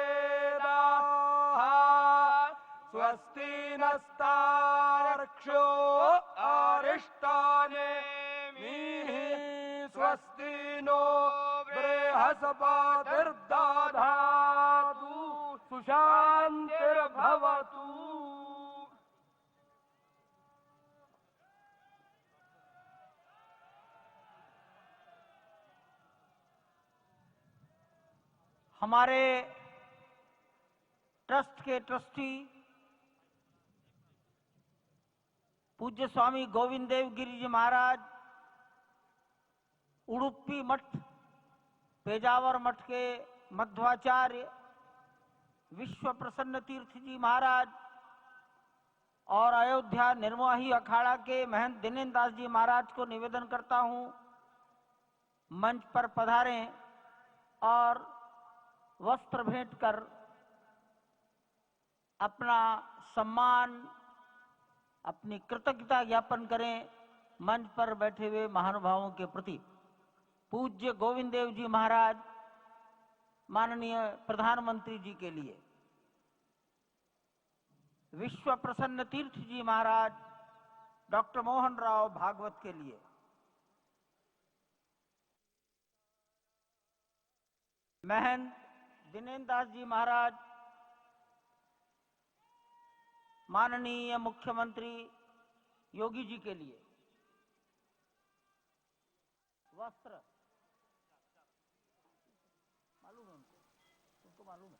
स्वस्ति नस्तार्क्ष्यो अरिष्टानेमिः स्वस्ति नो बृहस्पतिर्दधातु सुशान्तिर्भवतु। हमारे ट्रस्ट के ट्रस्टी पूज्य स्वामी गोविंद देव गिरि जी महाराज, उडुपी मठ, पेजावर मठ के मध्वाचार्य विश्व प्रसन्न तीर्थ जी महाराज और अयोध्या निर्मोही अखाड़ा के महंत दिनेन्द्र दास जी महाराज को निवेदन करता हूं, मंच पर पधारें और वस्त्र भेंट कर अपना सम्मान, अपनी कृतज्ञता ज्ञापन करें मंच पर बैठे हुए महानुभावों के प्रति। पूज्य गोविंद देव जी महाराज माननीय प्रधानमंत्री जी के लिए, विश्व प्रसन्न तीर्थ जी महाराज डॉक्टर मोहन राव भागवत के लिए, महंत दिनेन्द्र दास जी महाराज माननीय मुख्यमंत्री योगी जी के लिए वस्त्र, मालूम है उनको मालूम है।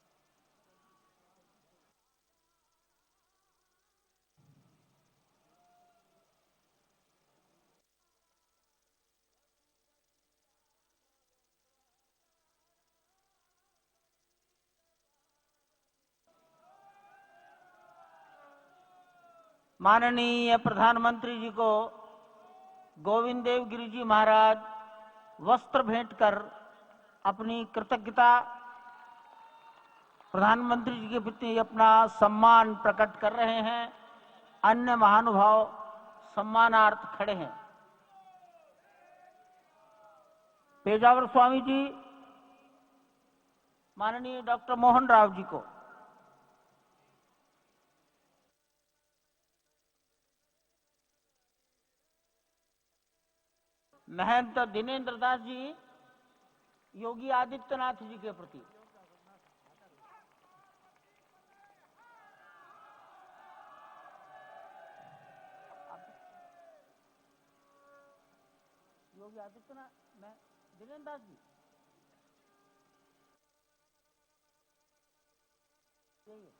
माननीय प्रधानमंत्री जी को गोविंद देव गिरि जी महाराज वस्त्र भेंट कर अपनी कृतज्ञता, प्रधानमंत्री जी के प्रति अपना सम्मान प्रकट कर रहे हैं। अन्य महानुभाव सम्मानार्थ खड़े हैं। पेजावर स्वामी जी माननीय डॉक्टर मोहन राव जी को, महंत दिनेन्द्र दास जी योगी आदित्यनाथ जी के प्रति, योगी आदित्यनाथ, मैं दिनेन्द्र दास जी चाहिए।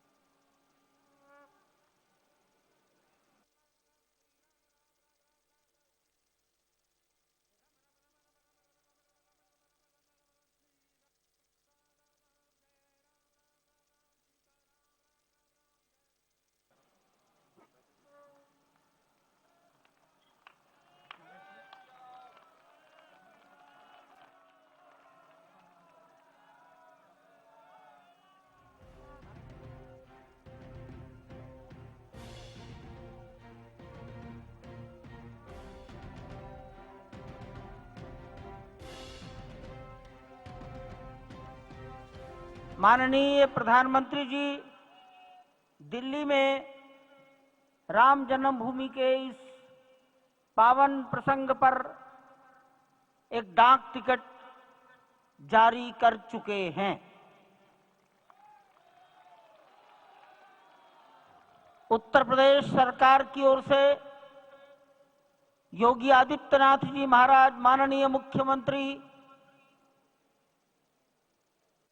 माननीय प्रधानमंत्री जी दिल्ली में राम जन्मभूमि के इस पावन प्रसंग पर एक डाक टिकट जारी कर चुके हैं। उत्तर प्रदेश सरकार की ओर से योगी आदित्यनाथ जी महाराज, माननीय मुख्यमंत्री,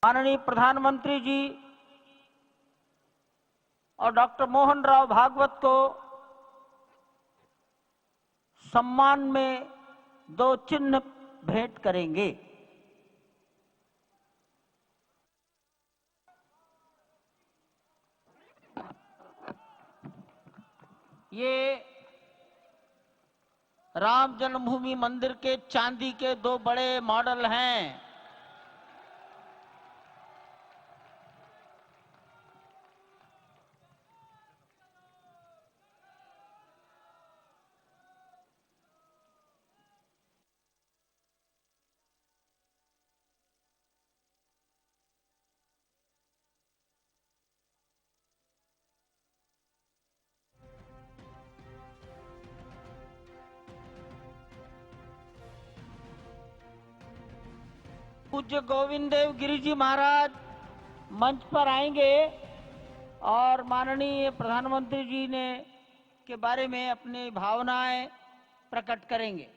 माननीय प्रधानमंत्री जी और डॉक्टर मोहन राव भागवत को सम्मान में 2 चिन्ह भेंट करेंगे। ये राम जन्मभूमि मंदिर के चांदी के 2 बड़े मॉडल हैं। पूज्य गोविंद देव गिरि जी महाराज मंच पर आएंगे और माननीय प्रधानमंत्री जी ने के बारे में अपनी भावनाएं प्रकट करेंगे।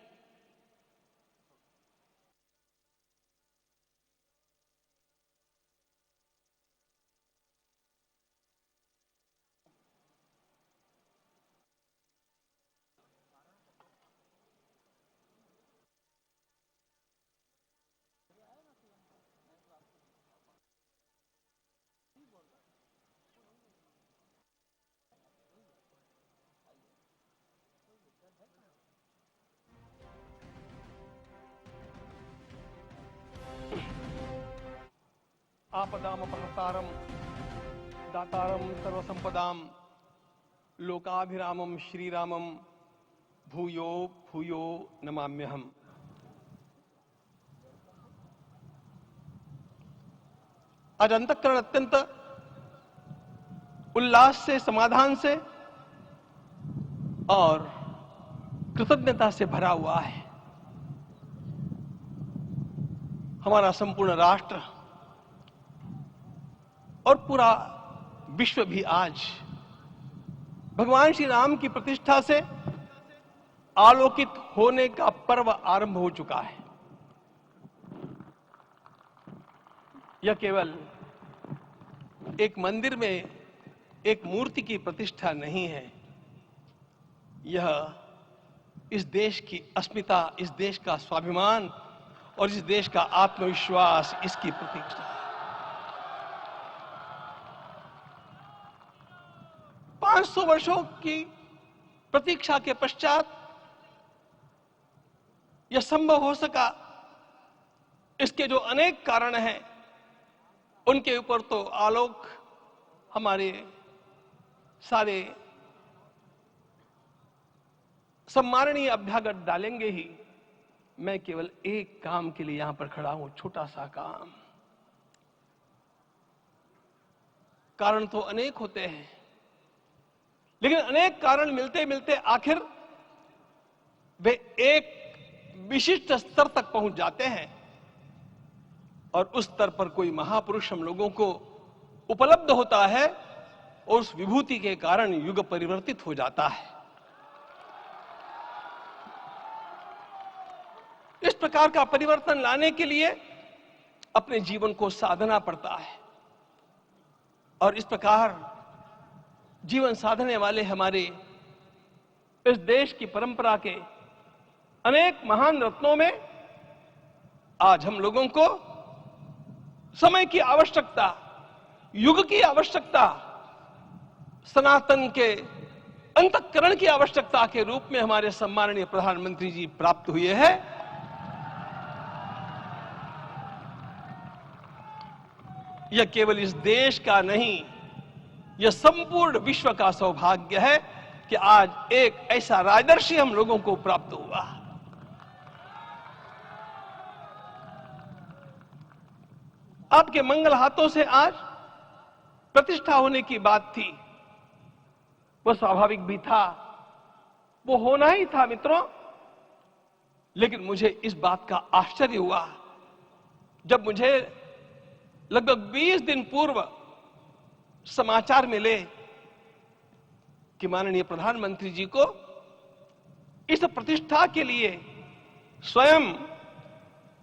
आपदामपहर्तारं दातारं सर्वसंपदां लोकाभिरामं श्रीरामं भूयो भूयो नमाम्यहम्। आज अंतःकरण अत्यंत उल्लास से, समाधान से और कृतज्ञता से भरा हुआ है। हमारा संपूर्ण राष्ट्र और पूरा विश्व भी आज भगवान श्री राम की प्रतिष्ठा से आलोकित होने का पर्व आरंभ हो चुका है। यह केवल एक मंदिर में एक मूर्ति की प्रतिष्ठा नहीं है, यह इस देश की अस्मिता, इस देश का स्वाभिमान और इस देश का आत्मविश्वास, इसकी प्रतिष्ठा है। 500 वर्षों की प्रतीक्षा के पश्चात यह संभव हो सका। इसके जो अनेक कारण हैं, उनके ऊपर तो आलोक हमारे सारे सम्माननीय अभ्यागत डालेंगे ही। मैं केवल एक काम के लिए यहां पर खड़ा हूं, छोटा सा काम। कारण तो अनेक होते हैं, लेकिन अनेक कारण मिलते मिलते आखिर वे एक विशिष्ट स्तर तक पहुंच जाते हैं और उस स्तर पर कोई महापुरुष हम लोगों को उपलब्ध होता है और उस विभूति के कारण युग परिवर्तित हो जाता है। इस प्रकार का परिवर्तन लाने के लिए अपने जीवन को साधना पड़ता है और इस प्रकार जीवन साधने वाले हमारे इस देश की परंपरा के अनेक महान रत्नों में आज हम लोगों को समय की आवश्यकता, युग की आवश्यकता, सनातन के अंतःकरण की आवश्यकता के रूप में हमारे सम्माननीय प्रधानमंत्री जी प्राप्त हुए हैं। यह केवल इस देश का नहीं, यह संपूर्ण विश्व का सौभाग्य है कि आज एक ऐसा राजदर्शी हम लोगों को प्राप्त हुआ। आपके मंगल हाथों से आज प्रतिष्ठा होने की बात थी, वह स्वाभाविक भी था, वो होना ही था मित्रों। लेकिन मुझे इस बात का आश्चर्य हुआ जब मुझे लगभग 20 दिन पूर्व समाचार मिले कि माननीय प्रधानमंत्री जी को इस प्रतिष्ठा के लिए स्वयं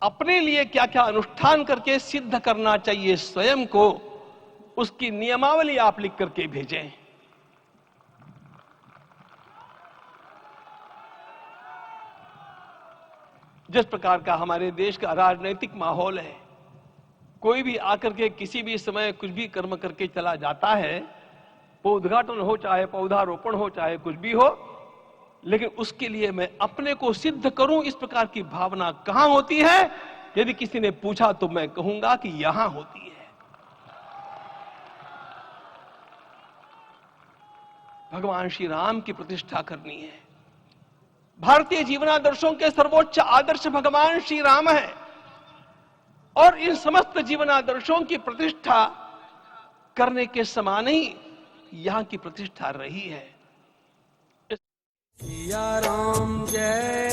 अपने लिए क्या क्या अनुष्ठान करके सिद्ध करना चाहिए, स्वयं को उसकी नियमावली आप लिख करके भेजें। जिस प्रकार का हमारे देश का राजनीतिक माहौल है, कोई भी आकर के किसी भी समय कुछ भी कर्म करके चला जाता है, वो उद्घाटन हो, चाहे पौधारोपण हो, चाहे कुछ भी हो, लेकिन उसके लिए मैं अपने को सिद्ध करूं, इस प्रकार की भावना कहां होती है? यदि किसी ने पूछा तो मैं कहूंगा कि यहां होती है। भगवान श्री राम की प्रतिष्ठा करनी है। भारतीय जीवनादर्शों के सर्वोच्च आदर्श भगवान श्री राम है, और इन समस्त जीवनादर्शों की प्रतिष्ठा करने के समान ही यहां की प्रतिष्ठा रही है। सिया राम जय